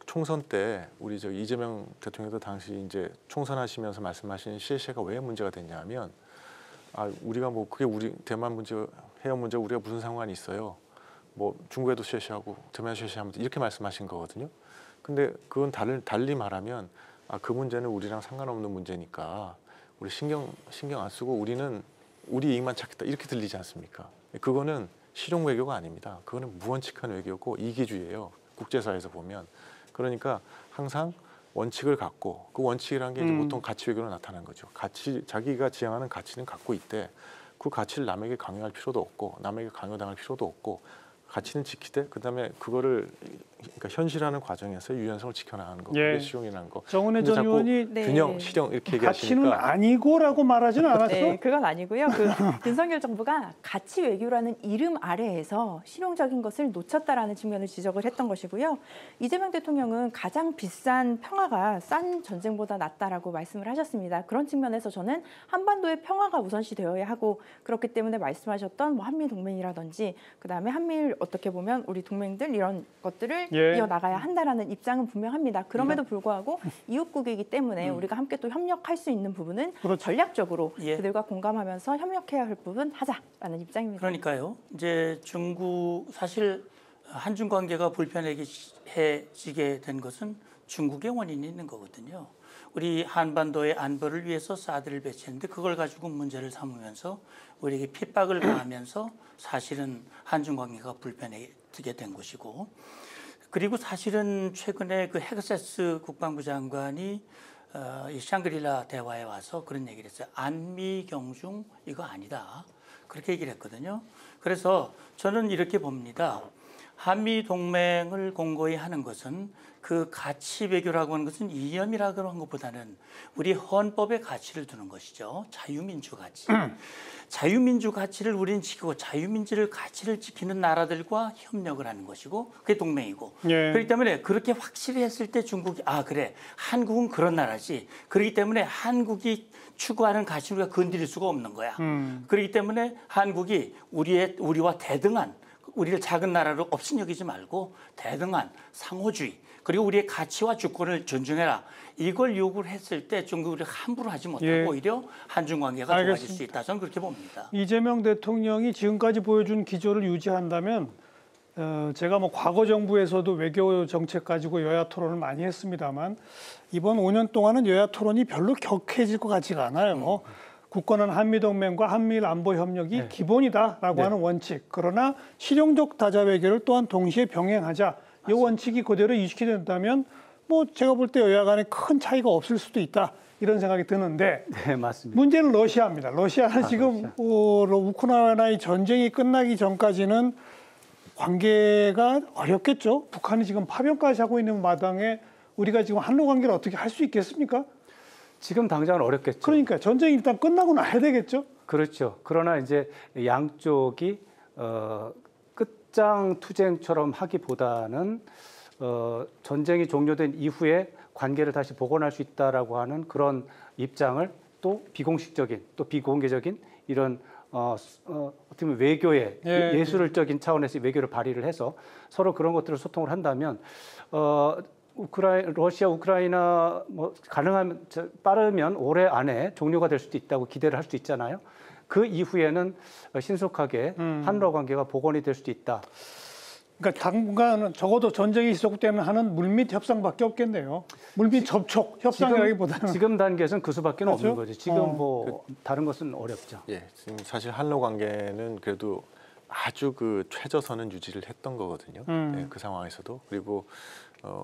총선 때 우리 이재명 대통령도 당시 이제 총선하시면서 말씀하신 CC가 왜 문제가 됐냐면 우리가 뭐 그게 우리 대만 문제, 해역 문제 우리가 무슨 상관이 있어요. 뭐 중국에도 CC하고 대만 CC하면 이렇게 말씀하신 거거든요. 근데 그건 달리 말하면 그 문제는 우리랑 상관없는 문제니까 우리 신경 안 쓰고 우리는 우리 이익만 찾겠다 이렇게 들리지 않습니까? 그거는 실용 외교가 아닙니다. 그거는 무원칙한 외교고 이기주의예요. 국제사회에서 보면. 그러니까 항상 원칙을 갖고 그 원칙이라는 게 이제 보통 가치 외교로 나타나는 거죠. 자기가 지향하는 가치는 갖고 있대. 그 가치를 남에게 강요할 필요도 없고 남에게 강요당할 필요도 없고 가치는 지키되 그다음에 그거를 그러니까 현실화하는 과정에서 유연성을 지켜나가는 거, 예. 그게 수용이라는 거. 정은혜 근데 전 자꾸 의원이 네. 균형, 실형 이렇게 가치는 얘기하시니까 아니고라고 말하지는 않았어. 네, 그건 아니고요. 그 윤석열 정부가 가치 외교라는 이름 아래에서 실용적인 것을 놓쳤다라는 측면을 지적을 했던 것이고요. 이재명 대통령은 가장 비싼 평화가 싼 전쟁보다 낫다라고 말씀을 하셨습니다. 그런 측면에서 저는 한반도의 평화가 우선시 되어야 하고 그렇기 때문에 말씀하셨던 뭐 한미 동맹이라든지 그다음에 한미일 어떻게 보면 우리 동맹들 이런 것들을 예. 이어나가야 한다라는 입장은 분명합니다. 그럼에도 불구하고 이웃국이기 때문에 우리가 함께 또 협력할 수 있는 부분은 그렇죠. 전략적으로 예. 그들과 공감하면서 협력해야 할 부분 하자라는 입장입니다. 그러니까요. 이제 중국 사실 한중 관계가 불편해지게 된 것은 중국의 원인이 있는 거거든요. 우리 한반도의 안보를 위해서 사드를 배치했는데 그걸 가지고 문제를 삼으면서 우리에게 핍박을 가하면서 사실은 한중 관계가 불편해지게 된 것이고 그리고 사실은 최근에 그 헤그세스 국방부 장관이 이 샹그릴라 대화에 와서 그런 얘기를 했어요. 안미 경중 이거 아니다. 그렇게 얘기를 했거든요. 그래서 저는 이렇게 봅니다. 한미 동맹을 공고히 하는 것은 그 가치 외교라고 하는 것은 이념이라고 하는 것보다는 우리 헌법의 가치를 두는 것이죠. 자유민주 가치. 자유민주 가치를 우리는 지키고 자유민주를 가치를 지키는 나라들과 협력을 하는 것이고 그게 동맹이고 예. 그렇기 때문에 그렇게 확실히 했을 때 중국이 아 그래 한국은 그런 나라지 그렇기 때문에 한국이 추구하는 가치를 우리가 건드릴 수가 없는 거야. 그렇기 때문에 한국이 우리와 대등한 우리를 작은 나라로 없인 여기지 말고 대등한 상호주의 그리고 우리의 가치와 주권을 존중해라. 이걸 요구를 했을 때 중국이 함부로 하지 못하고 예. 오히려 한중 관계가 알겠습니다. 좋아질 수 있다. 저는 그렇게 봅니다. 이재명 대통령이 지금까지 보여준 기조를 유지한다면 제가 뭐 과거 정부에서도 외교 정책 가지고 여야 토론을 많이 했습니다만 이번 5년 동안은 여야 토론이 별로 격해질 것 같지가 않아요. 굳건한 한미동맹과 한미일 안보 협력이 기본이다라고 하는 원칙. 그러나 실용적 다자 외교를 또한 동시에 병행하자. 이 원칙이 그대로 유지가 된다면 뭐 제가 볼 때 여야 간에 큰 차이가 없을 수도 있다. 이런 생각이 드는데 네, 맞습니다. 문제는 러시아입니다. 러시아는 지금 우크라이나의 전쟁이 끝나기 전까지는 관계가 어렵겠죠. 북한이 지금 파병까지 하고 있는 마당에 우리가 지금 한로 관계를 어떻게 할 수 있겠습니까? 지금 당장은 어렵겠죠. 그러니까 전쟁이 일단 끝나고 나야 되겠죠. 그렇죠. 그러나 이제 양쪽이 끝장 투쟁처럼 하기보다는 전쟁이 종료된 이후에 관계를 다시 복원할 수 있다라고 하는 그런 입장을 또 비공식적인 또 비공개적인 이런 어떻게 보면 외교의 예술적인 차원에서 외교를 발휘를 해서 서로 그런 것들을 소통을 한다면 러시아 우크라이나 뭐 가능하면 빠르면 올해 안에 종료가 될 수도 있다고 기대를 할 수도 있잖아요. 그 이후에는 신속하게 한러 관계가 복원이 될 수도 있다. 그러니까 당분간은 적어도 전쟁이 지속되면 하는 물밑 협상밖에 없겠네요. 물밑 접촉 협상이라기보다는 지금 단계에서는 그 수밖에 그렇죠? 없는 거죠. 지금 뭐 다른 것은 어렵죠. 예, 지금 사실 한러 관계는 그래도 아주 그 최저선은 유지를 했던 거거든요. 예, 그 상황에서도 그리고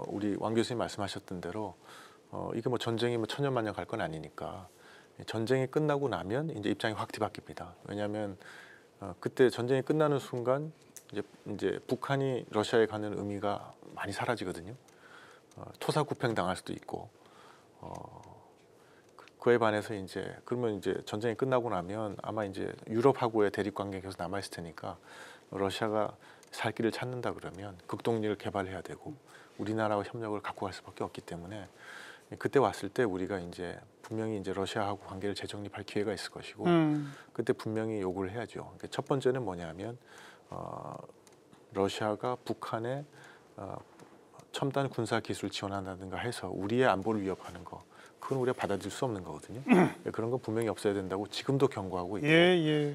우리 왕 교수님 말씀하셨던 대로 이게 뭐 전쟁이 뭐 천년만년 갈 건 아니니까 전쟁이 끝나고 나면 이제 입장이 확 뒤바뀝니다. 왜냐하면 그때 전쟁이 끝나는 순간 이제 북한이 러시아에 가는 의미가 많이 사라지거든요. 토사구팽 당할 수도 있고 그에 반해서 이제 그러면 이제 전쟁이 끝나고 나면 아마 이제 유럽하고의 대립 관계가 계속 남아 있을 테니까 러시아가 살 길을 찾는다 그러면 극동리를 개발해야 되고 우리나라와 협력을 갖고 갈 수밖에 없기 때문에 그때 왔을 때 우리가 이제 분명히 이제 러시아하고 관계를 재정립할 기회가 있을 것이고 그때 분명히 요구를 해야죠. 그러니까 첫 번째는 뭐냐면 러시아가 북한에 첨단 군사 기술 지원한다든가 해서 우리의 안보를 위협하는 거 그건 우리가 받아들일 수 없는 거거든요. 그런 건 분명히 없어야 된다고 지금도 경고하고 있고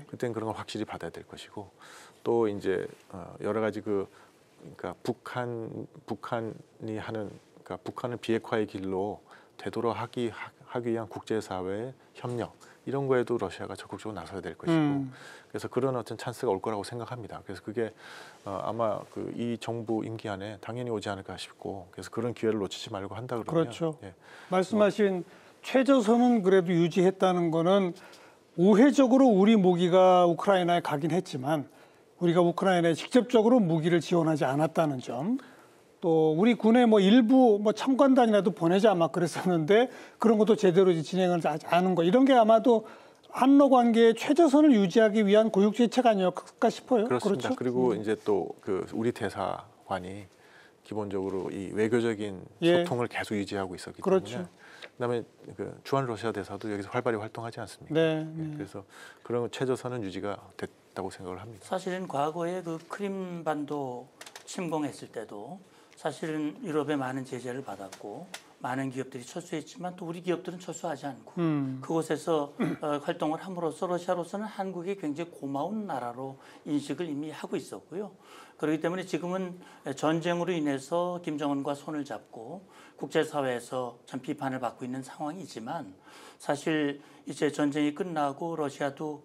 그때는 그런 걸 확실히 받아야 될 것이고 또 이제 여러 가지 그러니까 북한이 하는 그러니까 북한은 비핵화의 길로 되도록 하기 위한 국제사회의 협력 이런 거에도 러시아가 적극적으로 나서야 될 것이고 그래서 그런 어떤 찬스가 올 거라고 생각합니다. 그래서 그게 아마 이 정부 임기 안에 당연히 오지 않을까 싶고 그래서 그런 기회를 놓치지 말고 한다 그러면 그렇죠. 예. 말씀하신 최저선은 그래도 유지했다는 거는 우회적으로 우리 무기가 우크라이나에 가긴 했지만 우리가 우크라이나에 직접적으로 무기를 지원하지 않았다는 점 또 우리 군의 뭐 일부 뭐 참관단이라도 보내자 막 그랬었는데 그런 것도 제대로 진행을 하지 않은 거 이런 게 아마도 한러 관계의 최저선을 유지하기 위한 고육지책 아니었을까 싶어요. 그렇습니다. 그렇죠? 그리고 이제 또 그 우리 대사관이 기본적으로 이 외교적인 예. 소통을 계속 유지하고 있었기 그렇죠. 때문에 그다음에 그 주한 러시아 대사도 여기서 활발히 활동하지 않습니까? 네, 예, 네. 그래서 그런 최저선은 유지가 됐다고 생각을 합니다. 사실은 과거에 그 크림반도 침공했을 때도 사실은 유럽의 많은 제재를 받았고 많은 기업들이 철수했지만 또 우리 기업들은 철수하지 않고 그곳에서 활동을 함으로써 러시아로서는 한국이 굉장히 고마운 나라로 인식을 이미 하고 있었고요. 그렇기 때문에 지금은 전쟁으로 인해서 김정은과 손을 잡고 국제사회에서 참 비판을 받고 있는 상황이지만 사실 이제 전쟁이 끝나고 러시아도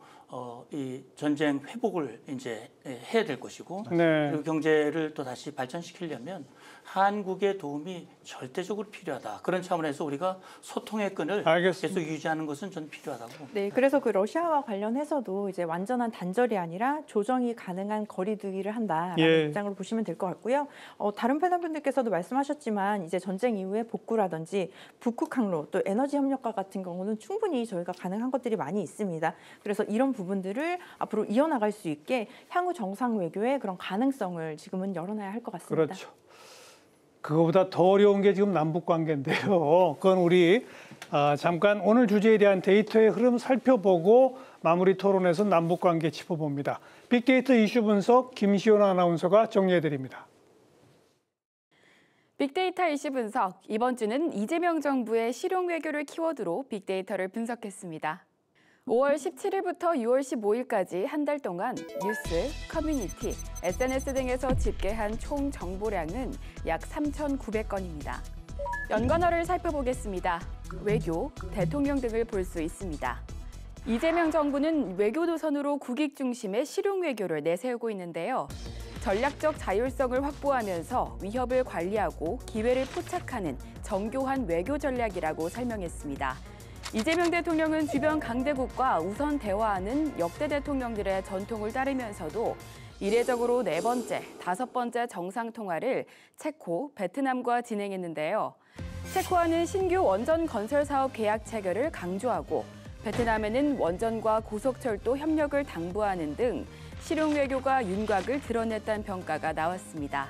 이 전쟁 회복을 이제 해야 될 것이고 네. 그리고 경제를 또 다시 발전시키려면 한국의 도움이 절대적으로 필요하다. 그런 차원에서 우리가 소통의 끈을 알겠습니다. 계속 유지하는 것은 저는 필요하다고. 네, 그래서 그 러시아와 관련해서도 이제 완전한 단절이 아니라 조정이 가능한 거리두기를 한다라는 예. 입장으로 보시면 될 것 같고요. 다른 패널분들께서도 말씀하셨지만 이제 전쟁 이후에 복구라든지 북극 항로 또 에너지 협력과 같은 경우는 충분히 저희가 가능한 것들이 많이 있습니다. 그래서 이런 부분들을 앞으로 이어나갈 수 있게 향후 정상 외교의 그런 가능성을 지금은 열어놔야 할 것 같습니다. 그렇죠. 그거보다 더 어려운 게 지금 남북 관계인데요. 그건 우리 잠깐 오늘 주제에 대한 데이터의 흐름 살펴보고 마무리 토론에서 남북 관계 짚어봅니다. 빅데이터 이슈 분석 김시원 아나운서가 정리해드립니다. 빅데이터 이슈 분석, 이번 주는 이재명 정부의 실용 외교를 키워드로 빅데이터를 분석했습니다. 5월 17일부터 6월 15일까지 한 달 동안 뉴스, 커뮤니티, SNS 등에서 집계한 총 정보량은 약 3,900건입니다. 연관어를 살펴보겠습니다. 외교, 대통령 등을 볼 수 있습니다. 이재명 정부는 외교 노선으로 국익 중심의 실용 외교를 내세우고 있는데요. 전략적 자율성을 확보하면서 위협을 관리하고 기회를 포착하는 정교한 외교 전략이라고 설명했습니다. 이재명 대통령은 주변 강대국과 우선 대화하는 역대 대통령들의 전통을 따르면서도 이례적으로 4번째, 5번째 정상통화를 체코, 베트남과 진행했는데요. 체코와는 신규 원전 건설 사업 계약 체결을 강조하고 베트남에는 원전과 고속철도 협력을 당부하는 등 실용 외교가 윤곽을 드러냈다는 평가가 나왔습니다.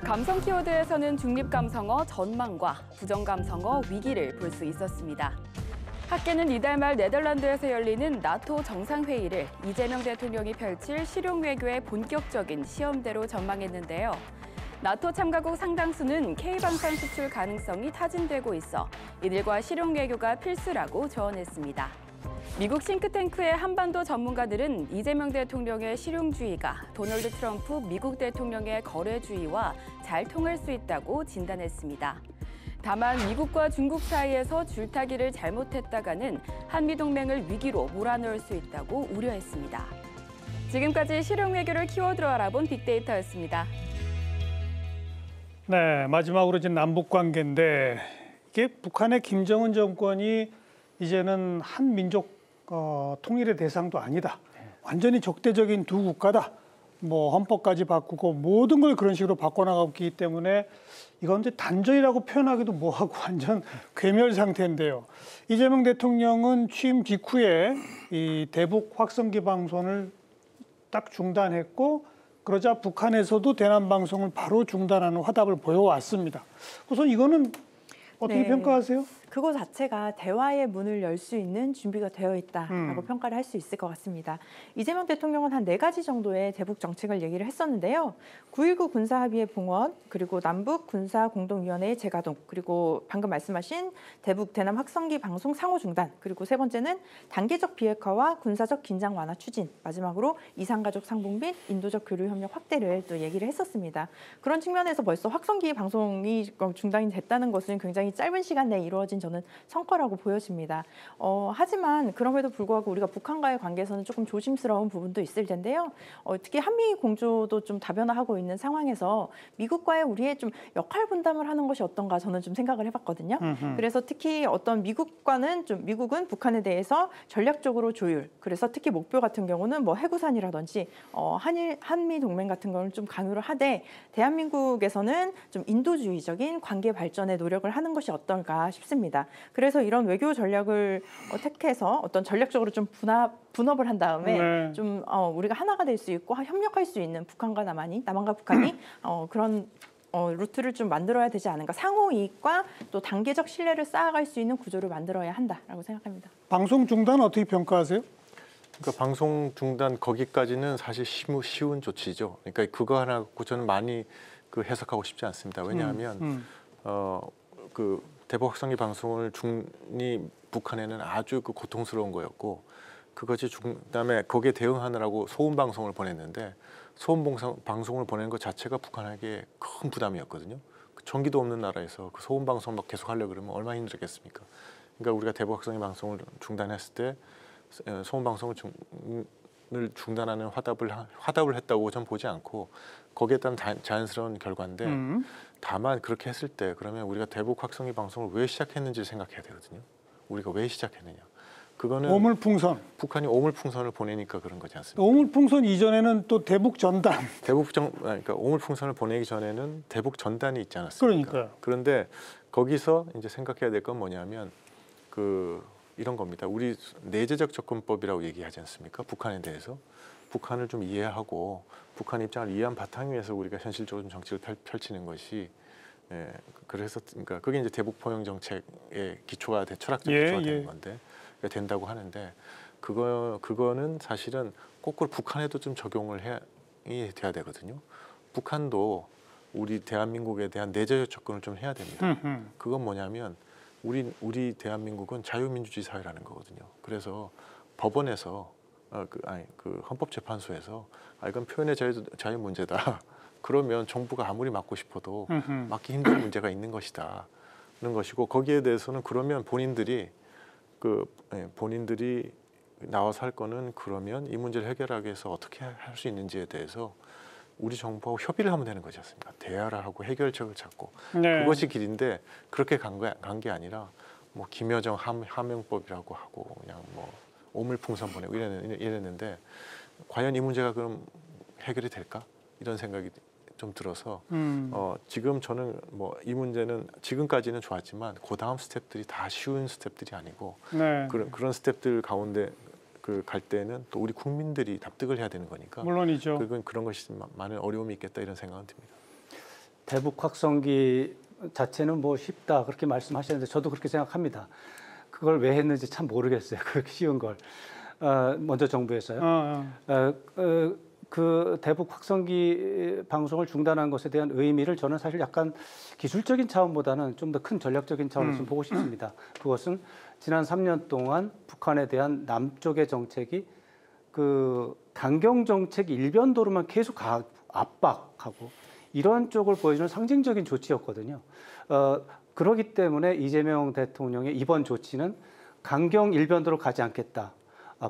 감성 키워드에서는 중립 감성어 전망과 부정 감성어 위기를 볼 수 있었습니다. 학계는 이달 말 네덜란드에서 열리는 나토 정상회의를 이재명 대통령이 펼칠 실용 외교의 본격적인 시험대로 전망했는데요. 나토 참가국 상당수는 K방산 수출 가능성이 타진되고 있어 이들과 실용 외교가 필수라고 조언했습니다. 미국 싱크탱크의 한반도 전문가들은 이재명 대통령의 실용주의가 도널드 트럼프 미국 대통령의 거래주의와 잘 통할 수 있다고 진단했습니다. 다만 미국과 중국 사이에서 줄타기를 잘못했다가는 한미동맹을 위기로 몰아넣을 수 있다고 우려했습니다. 지금까지 실용 외교를 키워드로 알아본 빅데이터였습니다. 네, 마지막으로 이제 남북 관계인데 이게 북한의 김정은 정권이 이제는 한 민족 통일의 대상도 아니다. 완전히 적대적인 두 국가다. 뭐 헌법까지 바꾸고 모든 걸 그런 식으로 바꿔나가기 때문에 이건 이제 단절이라고 표현하기도 뭐하고 완전 괴멸 상태인데요. 이재명 대통령은 취임 직후에 이 대북 확성기 방송을 딱 중단했고 그러자 북한에서도 대남 방송을 바로 중단하는 화답을 보여왔습니다. 우선 이거는 어떻게 네. 평가하세요? 그거 자체가 대화의 문을 열 수 있는 준비가 되어 있다라고 평가를 할 수 있을 것 같습니다. 이재명 대통령은 한 4가지 정도의 대북 정책을 얘기를 했었는데요. 9.19 군사합의의 봉헌, 그리고 남북 군사공동위원회의 재가동, 그리고 방금 말씀하신 대북 대남 확성기 방송 상호 중단, 그리고 3번째는 단계적 비핵화와 군사적 긴장 완화 추진, 마지막으로 이산가족 상봉 및 인도적 교류 협력 확대를 또 얘기를 했었습니다. 그런 측면에서 벌써 확성기 방송이 중단이 됐다는 것은 굉장히 짧은 시간 내에 이루어진 저는 성과라고 보여집니다. 하지만 그럼에도 불구하고 우리가 북한과의 관계에서는 조금 조심스러운 부분도 있을 텐데요. 특히 한미 공조도 좀 다변화하고 있는 상황에서 미국과의 우리의 좀 역할 분담을 하는 것이 어떤가 저는 좀 생각을 해봤거든요. 그래서 특히 어떤 미국은 북한에 대해서 전략적으로 조율, 그래서 특히 목표 같은 경우는 뭐 해구산이라든지 한미 동맹 같은 거는 좀 강요를 하되 대한민국에서는 좀 인도주의적인 관계 발전에 노력을 하는 것이 어떨까 싶습니다. 그래서 이런 외교 전략을 택해서 어떤 전략적으로 좀 분업을 한 다음에 좀 우리가 하나가 될 수 있고 협력할 수 있는 남한과 북한이 그런 루트를 좀 만들어야 되지 않은가. 상호 이익과 또 단계적 신뢰를 쌓아갈 수 있는 구조를 만들어야 한다라고 생각합니다. 방송 중단 어떻게 평가하세요? 그러니까 방송 중단 거기까지는 사실 쉬운 조치죠. 그러니까 그거 하나 갖고 저는 많이 해석하고 싶지 않습니다. 왜냐하면 그 대북 확성기 방송을 중이 북한에는 아주 고통스러운 거였고 그것이 그다음에 거기에 대응하느라고 소음 방송을 보냈는데 소음 방송을 보내는 것 자체가 북한에게 큰 부담이었거든요. 전기도 없는 나라에서 그 소음 방송 막 계속 하려고 그러면 얼마나 힘들겠습니까? 그러니까 우리가 대북 확성기 방송을 중단했을 때 소음 방송을 중단하는 화답을 했다고 전 보지 않고 거기에 따른 자연스러운 결과인데 다만 그렇게 했을 때 그러면 우리가 대북 확성기 방송을 왜 시작했는지 생각해야 되거든요. 우리가 왜 시작했느냐. 그거는 오물풍선. 북한이 오물풍선을 보내니까 그런 거지 않습니까? 오물풍선 이전에는 또 대북 전단. 그러니까 오물풍선을 보내기 전에는 대북 전단이 있지 않았습니까? 그러니까요. 그런데 거기서 이제 생각해야 될 건 뭐냐면 이런 겁니다. 우리 내재적 접근법이라고 얘기하지 않습니까? 북한에 대해서 북한을 좀 이해하고 북한 입장을 이해한 바탕 위에서 우리가 현실적으로 좀 정책을 펼치는 것이 그래서 그러니까 그게 이제 대북 포용 정책의 기초가 철학적 기초가 되는 건데 된다고 하는데 그거는 사실은 거꾸로 북한에도 좀 적용을 해야 되거든요. 북한도 우리 대한민국에 대한 내재적 접근을 좀 해야 됩니다. 그건 뭐냐면 우리 대한민국은 자유민주주의 사회라는 거거든요. 그래서 법원에서 헌법재판소에서 이건 표현의 자유 문제다. 그러면 정부가 아무리 막고 싶어도 막기 힘든 문제가 있는 것이다. 는 것이고 거기에 대해서는 그러면 본인들이 나와서 할 거는 그러면 이 문제를 해결하기 위해서 어떻게 할 수 있는지에 대해서 우리 정부하고 협의를 하면 되는 거지 않습니까? 대화를 하고 해결책을 찾고 그것이 길인데 그렇게 간 게 아니라 뭐 김여정 하명법이라고 하고 그냥 뭐 오물풍선 보내고 이랬는데 과연 이 문제가 그럼 해결이 될까? 이런 생각이 좀 들어서 지금 저는 뭐 이 문제는 지금까지는 좋았지만 그 다음 스텝들이 다 쉬운 스텝들이 아니고 그런 스텝들 가운데 갈 때는 또 우리 국민들이 납득을 해야 되는 거니까 물론이죠. 그런 것이 많은 어려움이 있겠다 이런 생각은 듭니다. 대북 확성기 자체는 뭐 쉽다 그렇게 말씀하셨는데 저도 그렇게 생각합니다. 그걸 왜 했는지 참 모르겠어요. 그렇게 쉬운 걸. 먼저 정부에서요. 그 대북 확성기 방송을 중단한 것에 대한 의미를 저는 사실 약간 기술적인 차원보다는 좀 더 큰 전략적인 차원에서 좀 보고 싶습니다. 그것은 지난 3년 동안 북한에 대한 남쪽의 정책이 강경 정책 일변도로만 계속 압박하고 이런 쪽을 보여주는 상징적인 조치였거든요. 그렇기 때문에 이재명 대통령의 이번 조치는 강경 일변도로 가지 않겠다.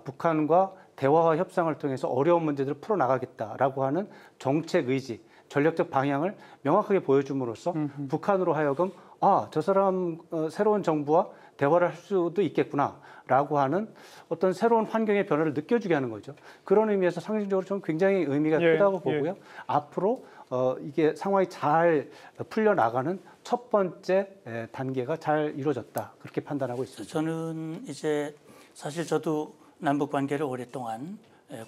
북한과 대화와 협상을 통해서 어려운 문제들을 풀어나가겠다라고 하는 정책 의지, 전략적 방향을 명확하게 보여줌으로써 북한으로 하여금 저 사람 새로운 정부와 대화를 할 수도 있겠구나라고 하는 어떤 새로운 환경의 변화를 느껴주게 하는 거죠. 그런 의미에서 상징적으로 저는 굉장히 의미가 크다고 보고요. 앞으로 이게 상황이 잘 풀려나가는 첫 번째 단계가 잘 이루어졌다. 그렇게 판단하고 있습니다. 저는 이제 사실 저도 남북 관계를 오랫동안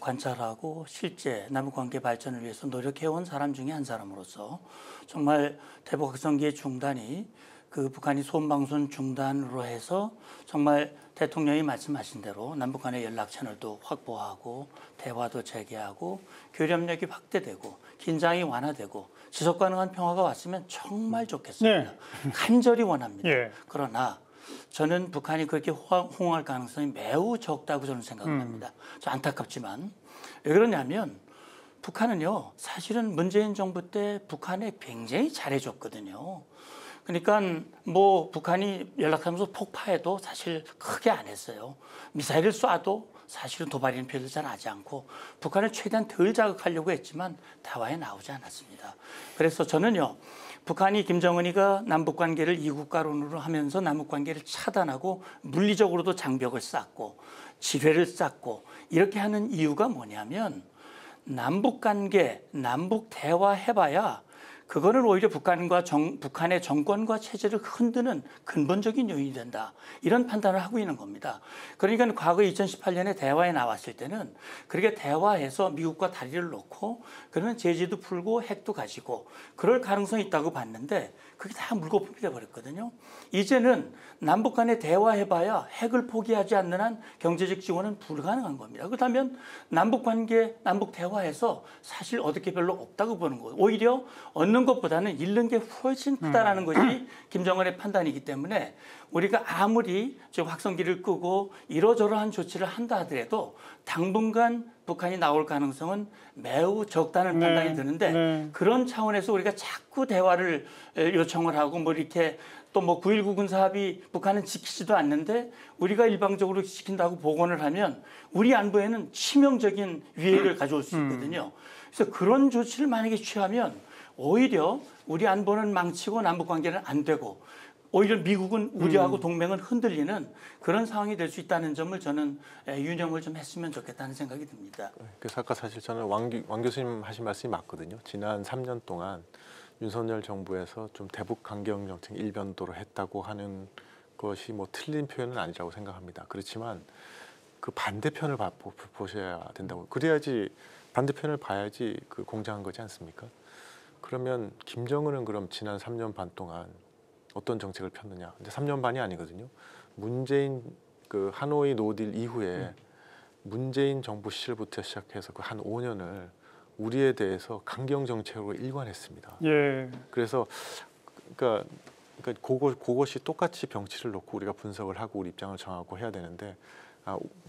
관찰하고 실제 남북 관계 발전을 위해서 노력해온 사람 중에 한 사람으로서 정말 대북 확성기의 중단이 북한이 소음방송 중단으로 해서 정말 대통령이 말씀하신 대로 남북 간의 연락 채널도 확보하고 대화도 재개하고 교류협력이 확대되고 긴장이 완화되고 지속 가능한 평화가 왔으면 정말 좋겠습니다. 간절히 원합니다. 그러나 저는 북한이 그렇게 호응할 가능성이 매우 적다고 저는 생각을 합니다. 안타깝지만 왜 그러냐면 북한은요 사실은 문재인 정부 때 북한에 굉장히 잘해줬거든요. 그러니까 뭐 북한이 연락하면서 폭파해도 사실 크게 안 했어요. 미사일을 쏴도 사실은 도발이는 별로 잘 하지 않고 북한을 최대한 덜 자극하려고 했지만 대화에 나오지 않았습니다. 그래서 저는요. 북한이 김정은이가 남북관계를 이국가론으로 하면서 남북관계를 차단하고 물리적으로도 장벽을 쌓고 지뢰를 쌓고 이렇게 하는 이유가 뭐냐면 남북관계, 남북대화 해봐야 그거는 오히려 북한의 정권과 체제를 흔드는 근본적인 요인이 된다. 이런 판단을 하고 있는 겁니다. 그러니까 과거 2018년에 대화에 나왔을 때는 그렇게 대화해서 미국과 다리를 놓고 그러면 제재도 풀고 핵도 가지고 그럴 가능성이 있다고 봤는데 그게 다 물거품이 돼버렸거든요. 이제는 남북 간에 대화해봐야 핵을 포기하지 않는 한 경제적 지원은 불가능한 겁니다. 그렇다면 남북 관계, 남북 대화에서 사실 얻을 게 별로 없다고 보는 거예요. 오히려 얻는 것보다는 잃는 게 훨씬 크다라는 것이 김정은의 판단이기 때문에 우리가 아무리 지금 확성기를 끄고 이러저러한 조치를 한다 하더라도 당분간 북한이 나올 가능성은 매우 적다는 판단이 드는데 그런 차원에서 우리가 자꾸 대화를 요청을 하고 뭐 이렇게 또 뭐 9.19 군사합의 북한은 지키지도 않는데 우리가 일방적으로 지킨다고 복원을 하면 우리 안보에는 치명적인 위해를 가져올 수 있거든요. 그래서 그런 조치를 만약에 취하면 오히려 우리 안보는 망치고 남북관계는 안 되고 오히려 미국은 우려하고 동맹은 흔들리는 그런 상황이 될 수 있다는 점을 저는 유념을 좀 했으면 좋겠다는 생각이 듭니다. 그래서 아까 사실 저는 왕 교수님 하신 말씀이 맞거든요. 지난 3년 동안 윤석열 정부에서 좀 대북 강경 정책 일변도로 했다고 하는 것이 뭐 틀린 표현은 아니라고 생각합니다. 그렇지만 그 반대편을 보셔야 된다고. 그래야지 반대편을 봐야지 그 공정한 거지 않습니까? 그러면 김정은은 그럼 지난 3년 반 동안 어떤 정책을 폈느냐? 근데 3년 반이 아니거든요. 문재인 그 하노이 노딜 이후에 문재인 정부 시절부터 시작해서 그 한 5년을 우리에 대해서 강경 정책으로 일관했습니다. 예. 그래서 그러니까 그것이 똑같이 병치를 놓고 우리가 분석을 하고 우리 입장을 정하고 해야 되는데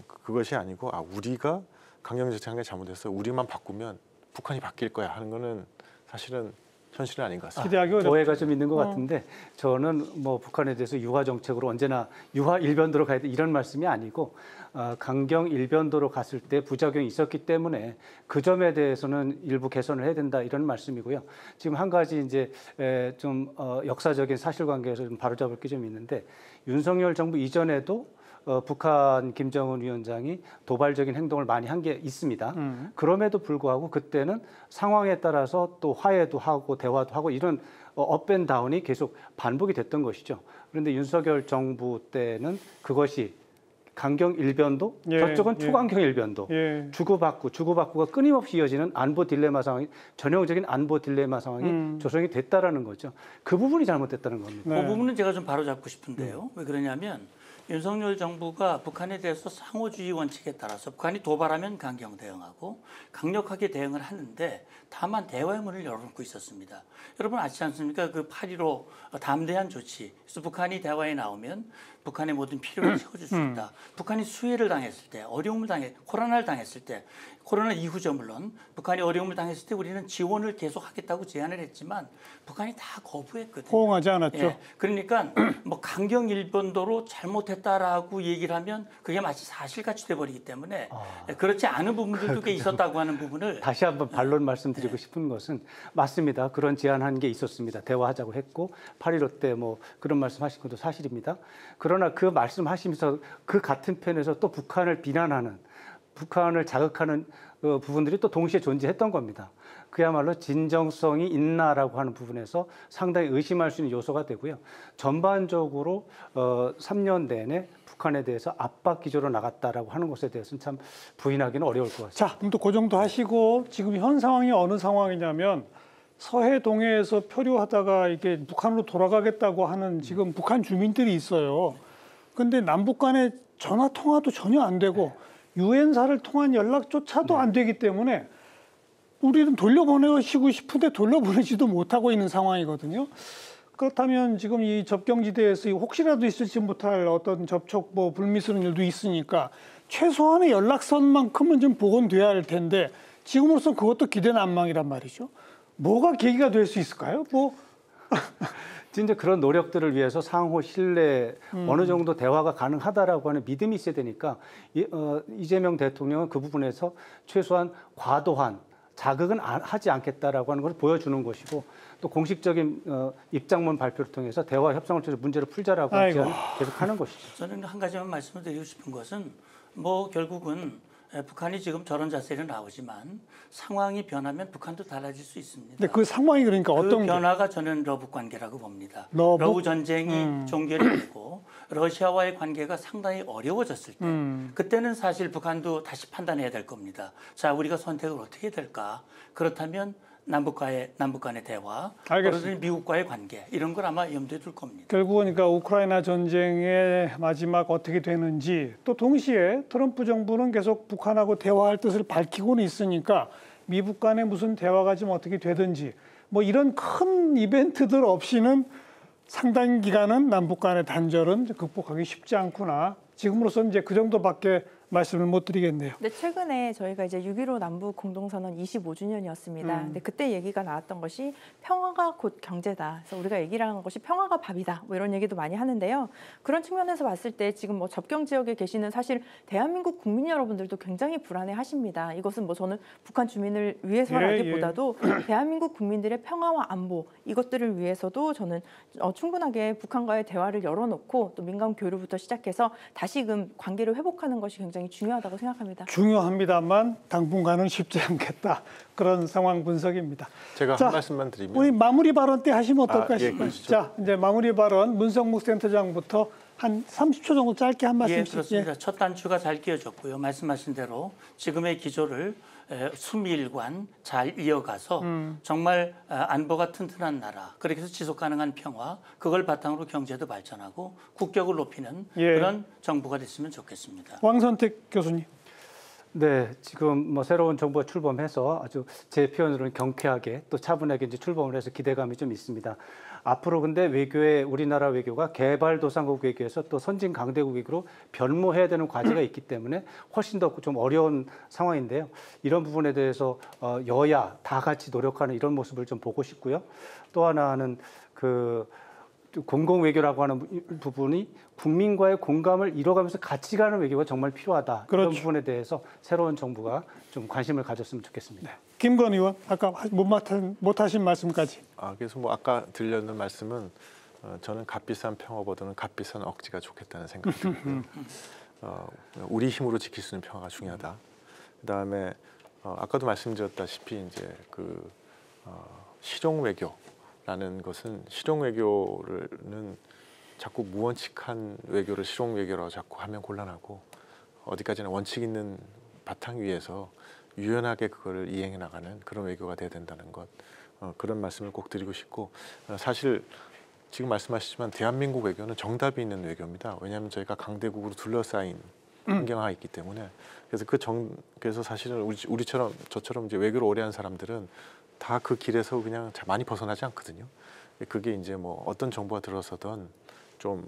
그것이 아니고 우리가 강경 정책한 게 잘못해서 우리만 바꾸면 북한이 바뀔 거야 하는 거는 사실은 현실은 아닌 것 같습니다. 오해가 좀 있는 것 같은데 저는 뭐 북한에 대해서 유화 정책으로 언제나 유화 일변도로 가야 돼 이런 말씀이 아니고 강경 일변도로 갔을 때 부작용이 있었기 때문에 그 점에 대해서는 일부 개선을 해야 된다 이런 말씀이고요. 지금 한 가지 이제 좀 역사적인 사실관계에서 좀 바로잡을 게 좀 있는데 윤석열 정부 이전에도 북한 김정은 위원장이 도발적인 행동을 많이 한 게 있습니다. 그럼에도 불구하고 그때는 상황에 따라서 또 화해도 하고 대화도 하고 이런 업앤다운이 계속 반복이 됐던 것이죠. 그런데 윤석열 정부 때는 그것이 강경 일변도, 저쪽은 초강경 일변도, 주고받고가 끊임없이 이어지는 안보 딜레마 상황이 전형적인 안보 딜레마 상황이 조성이 됐다라는 거죠. 그 부분이 잘못됐다는 겁니다. 그 부분은 제가 좀 바로잡고 싶은데요. 왜 그러냐면 윤석열 정부가 북한에 대해서 상호주의 원칙에 따라서 북한이 도발하면 강경 대응하고 강력하게 대응을 하는데 다만 대화의 문을 열어놓고 있었습니다. 여러분 아시지 않습니까? 그 8.15 담대한 조치. 그래서 북한이 대화에 나오면 북한의 모든 필요를 채워줄 수 있다. 북한이 수해를 당했을 때, 코로나를 당했을 때, 코로나 이후죠 물론 북한이 어려움을 당했을 때 우리는 지원을 계속하겠다고 제안을 했지만 북한이 다 거부했거든요. 호응하지 않았죠. 예, 그러니까 뭐 강경 일변도로 잘못했다라고 얘기를 하면 그게 마치 사실같이 돼버리기 때문에 그렇지 않은 부분들도 꽤 있었다고 하는 부분을 다시 한번 반론 말씀드리고 싶은 것은 맞습니다. 그런 제안한 게 있었습니다. 대화하자고 했고 8.15 때 뭐 그런 말씀하신 것도 사실입니다. 그러나 그 말씀하시면서 그 같은 편에서 또 북한을 비난하는 북한을 자극하는 부분들이 또 동시에 존재했던 겁니다. 그야말로 진정성이 있나라고 하는 부분에서 상당히 의심할 수 있는 요소가 되고요. 전반적으로 3년 내내 북한에 대해서 압박 기조로 나갔다라고 하는 것에 대해서는 참 부인하기는 어려울 것 같습니다. 자, 그럼 또 그 정도 하시고 지금 현 상황이 어느 상황이냐면 서해 동해에서 표류하다가 이게 북한으로 돌아가겠다고 하는 지금 북한 주민들이 있어요. 그런데 남북 간의 전화 통화도 전혀 안 되고 유엔사를 통한 연락조차도 안 되기 때문에 우리는 돌려보내시고 싶은데 돌려보내지도 못하고 있는 상황이거든요. 그렇다면 지금 이 접경지대에서 혹시라도 있을지 못할 어떤 접촉 불미스러운 일도 있으니까 최소한의 연락선만큼은 좀 복원돼야 할 텐데 지금으로서는 그것도 기대는 안망이란 말이죠. 뭐가 계기가 될 수 있을까요? 진짜 그런 노력들을 위해서 상호 신뢰 어느 정도 대화가 가능하다라고 하는 믿음이 있어야 되니까 이재명 대통령은 그 부분에서 최소한 과도한 자극은 하지 않겠다라고 하는 걸 보여주는 것이고 또 공식적인 입장문 발표를 통해서 대화 협상을 통해서 문제를 풀자라고 계속하는 것이죠. 저는 한 가지만 말씀을 드리고 싶은 것은 뭐 결국은 북한이 지금 저런 자세로 나오지만 상황이 변하면 북한도 달라질 수 있습니다. 근데 그 상황이 그러니까 어떤 그 변화가 저는 러북 관계라고 봅니다. 러브 전쟁이 종결이 되고 러시아와의 관계가 상당히 어려워졌을 때 그때는 사실 북한도 다시 판단해야 될 겁니다. 자, 우리가 선택을 어떻게 해야 될까? 그렇다면 남북 간의 대화, 그러더니 미국과의 관계 이런 걸 아마 염두에 둘 겁니다. 결국은 그러니까 우크라이나 전쟁의 마지막 어떻게 되는지 또 동시에 트럼프 정부는 계속 북한하고 대화할 뜻을 밝히고는 있으니까 미국 간에 무슨 대화가 좀 어떻게 되든지 뭐 이런 큰 이벤트들 없이는 상당 기간은 남북 간의 단절은 극복하기 쉽지 않구나. 지금으로서는 이제 그 정도밖에 말씀을 못 드리겠네요. 근데 최근에 저희가 이제 6.15 남북 공동선언 25주년이었습니다. 근데 그때 얘기가 나왔던 것이 평화가 곧 경제다. 그래서 우리가 얘기를 하는 것이 평화가 밥이다. 뭐 이런 얘기도 많이 하는데요. 그런 측면에서 봤을 때 지금 뭐 접경 지역에 계시는 사실 대한민국 국민 여러분들도 굉장히 불안해하십니다. 이것은 뭐 저는 북한 주민을 위해서라기보다도 대한민국 국민들의 평화와 안보 이것들을 위해서도 저는 충분하게 북한과의 대화를 열어놓고 또 민간 교류부터 시작해서 다시금 관계를 회복하는 것이 굉장히 중요하다고 생각합니다. 중요합니다만 당분간은 쉽지 않겠다. 그런 상황 분석입니다. 제가 한 말씀만 드리면 우리 마무리 발언 때 하시면 어떨까 싶습니다. 그러시죠. 자, 이제 마무리 발언 문성묵 센터장부터 한 30초 정도 짧게 한 말씀씩. 그렇습니다. 첫 단추가 잘 끼워졌고요. 말씀하신 대로 지금의 기조를 수미일관 잘 이어가서 정말 안보가 튼튼한 나라, 그렇게 해서 지속 가능한 평화, 그걸 바탕으로 경제도 발전하고 국격을 높이는 그런 정부가 됐으면 좋겠습니다. 왕선택 교수님. 네, 지금 뭐 새로운 정부가 출범해서 아주 제 표현으로는 경쾌하게 또 차분하게 이제 출범을 해서 기대감이 좀 있습니다. 앞으로 근데 우리나라 외교가 개발도상국 외교에서 또 선진 강대국 외교로 변모해야 되는 과제가 있기 때문에 훨씬 더 좀 어려운 상황인데요. 이런 부분에 대해서 여야 다 같이 노력하는 이런 모습을 좀 보고 싶고요. 또 하나는 공공 외교라고 하는 부분이 국민과의 공감을 이뤄가면서 같이 가는 외교가 정말 필요하다. 그런 부분에 대해서 새로운 정부가 좀 관심을 가졌으면 좋겠습니다. 네. 김건 의원, 아까 못 하신 말씀까지. 그래서 뭐 아까 들렸는 말씀은 저는 값비싼 평화보다는 값비싼 억지가 좋겠다는 생각이 들고요. 우리 힘으로 지킬 수 있는 평화가 중요하다. 그다음에 아까도 말씀드렸다시피 이제 실용 외교라는 것은 실용 외교는 자꾸 무원칙한 외교를 실용 외교라고 자꾸 하면 곤란하고 어디까지나 원칙 있는 바탕 위에서 유연하게 그거를 이행해 나가는 그런 외교가 돼야 된다는 것, 그런 말씀을 꼭 드리고 싶고, 사실 지금 말씀하시지만 대한민국 외교는 정답이 있는 외교입니다. 왜냐하면 저희가 강대국으로 둘러싸인 환경화가 있기 때문에. 그래서 사실은 우리처럼 저처럼 이제 외교를 오래 한 사람들은 다 그 길에서 그냥 많이 벗어나지 않거든요. 그게 이제 뭐 어떤 정부가 들어서든 좀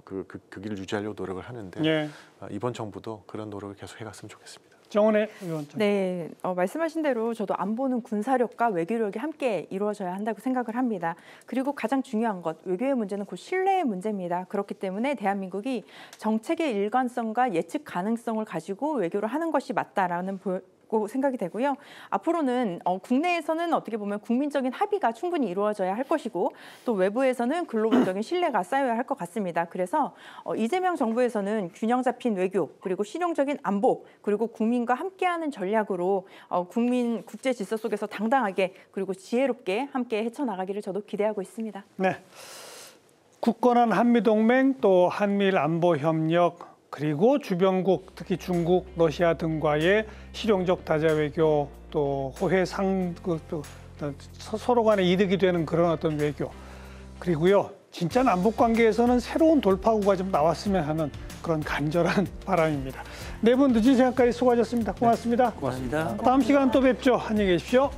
그 길을 유지하려고 노력을 하는데 이번 정부도 그런 노력을 계속 해갔으면 좋겠습니다. 정은혜 의원님. 네, 말씀하신 대로 저도 안보는 군사력과 외교력이 함께 이루어져야 한다고 생각을 합니다. 그리고 가장 중요한 것, 외교의 문제는 곧 신뢰의 문제입니다. 그렇기 때문에 대한민국이 정책의 일관성과 예측 가능성을 가지고 외교를 하는 것이 맞다라는 생각이 되고요. 앞으로는 국내에서는 어떻게 보면 국민적인 합의가 충분히 이루어져야 할 것이고 또 외부에서는 글로벌적인 신뢰가 쌓여야 할 것 같습니다. 그래서 이재명 정부에서는 균형 잡힌 외교 그리고 실용적인 안보 그리고 국민과 함께하는 전략으로 국민 국제 질서 속에서 당당하게 그리고 지혜롭게 함께 헤쳐나가기를 저도 기대하고 있습니다. 네, 굳건한 한미동맹 또 한미일 안보 협력 그리고 주변국, 특히 중국, 러시아 등과의 실용적 다자 외교, 또 호혜 서로 간에 이득이 되는 그런 어떤 외교, 그리고요 진짜 남북 관계에서는 새로운 돌파구가 좀 나왔으면 하는 그런 간절한 바람입니다. 네 분 늦은 시간까지 수고하셨습니다. 고맙습니다. 고맙습니다. 다음 시간 또 뵙죠. 안녕히 계십시오.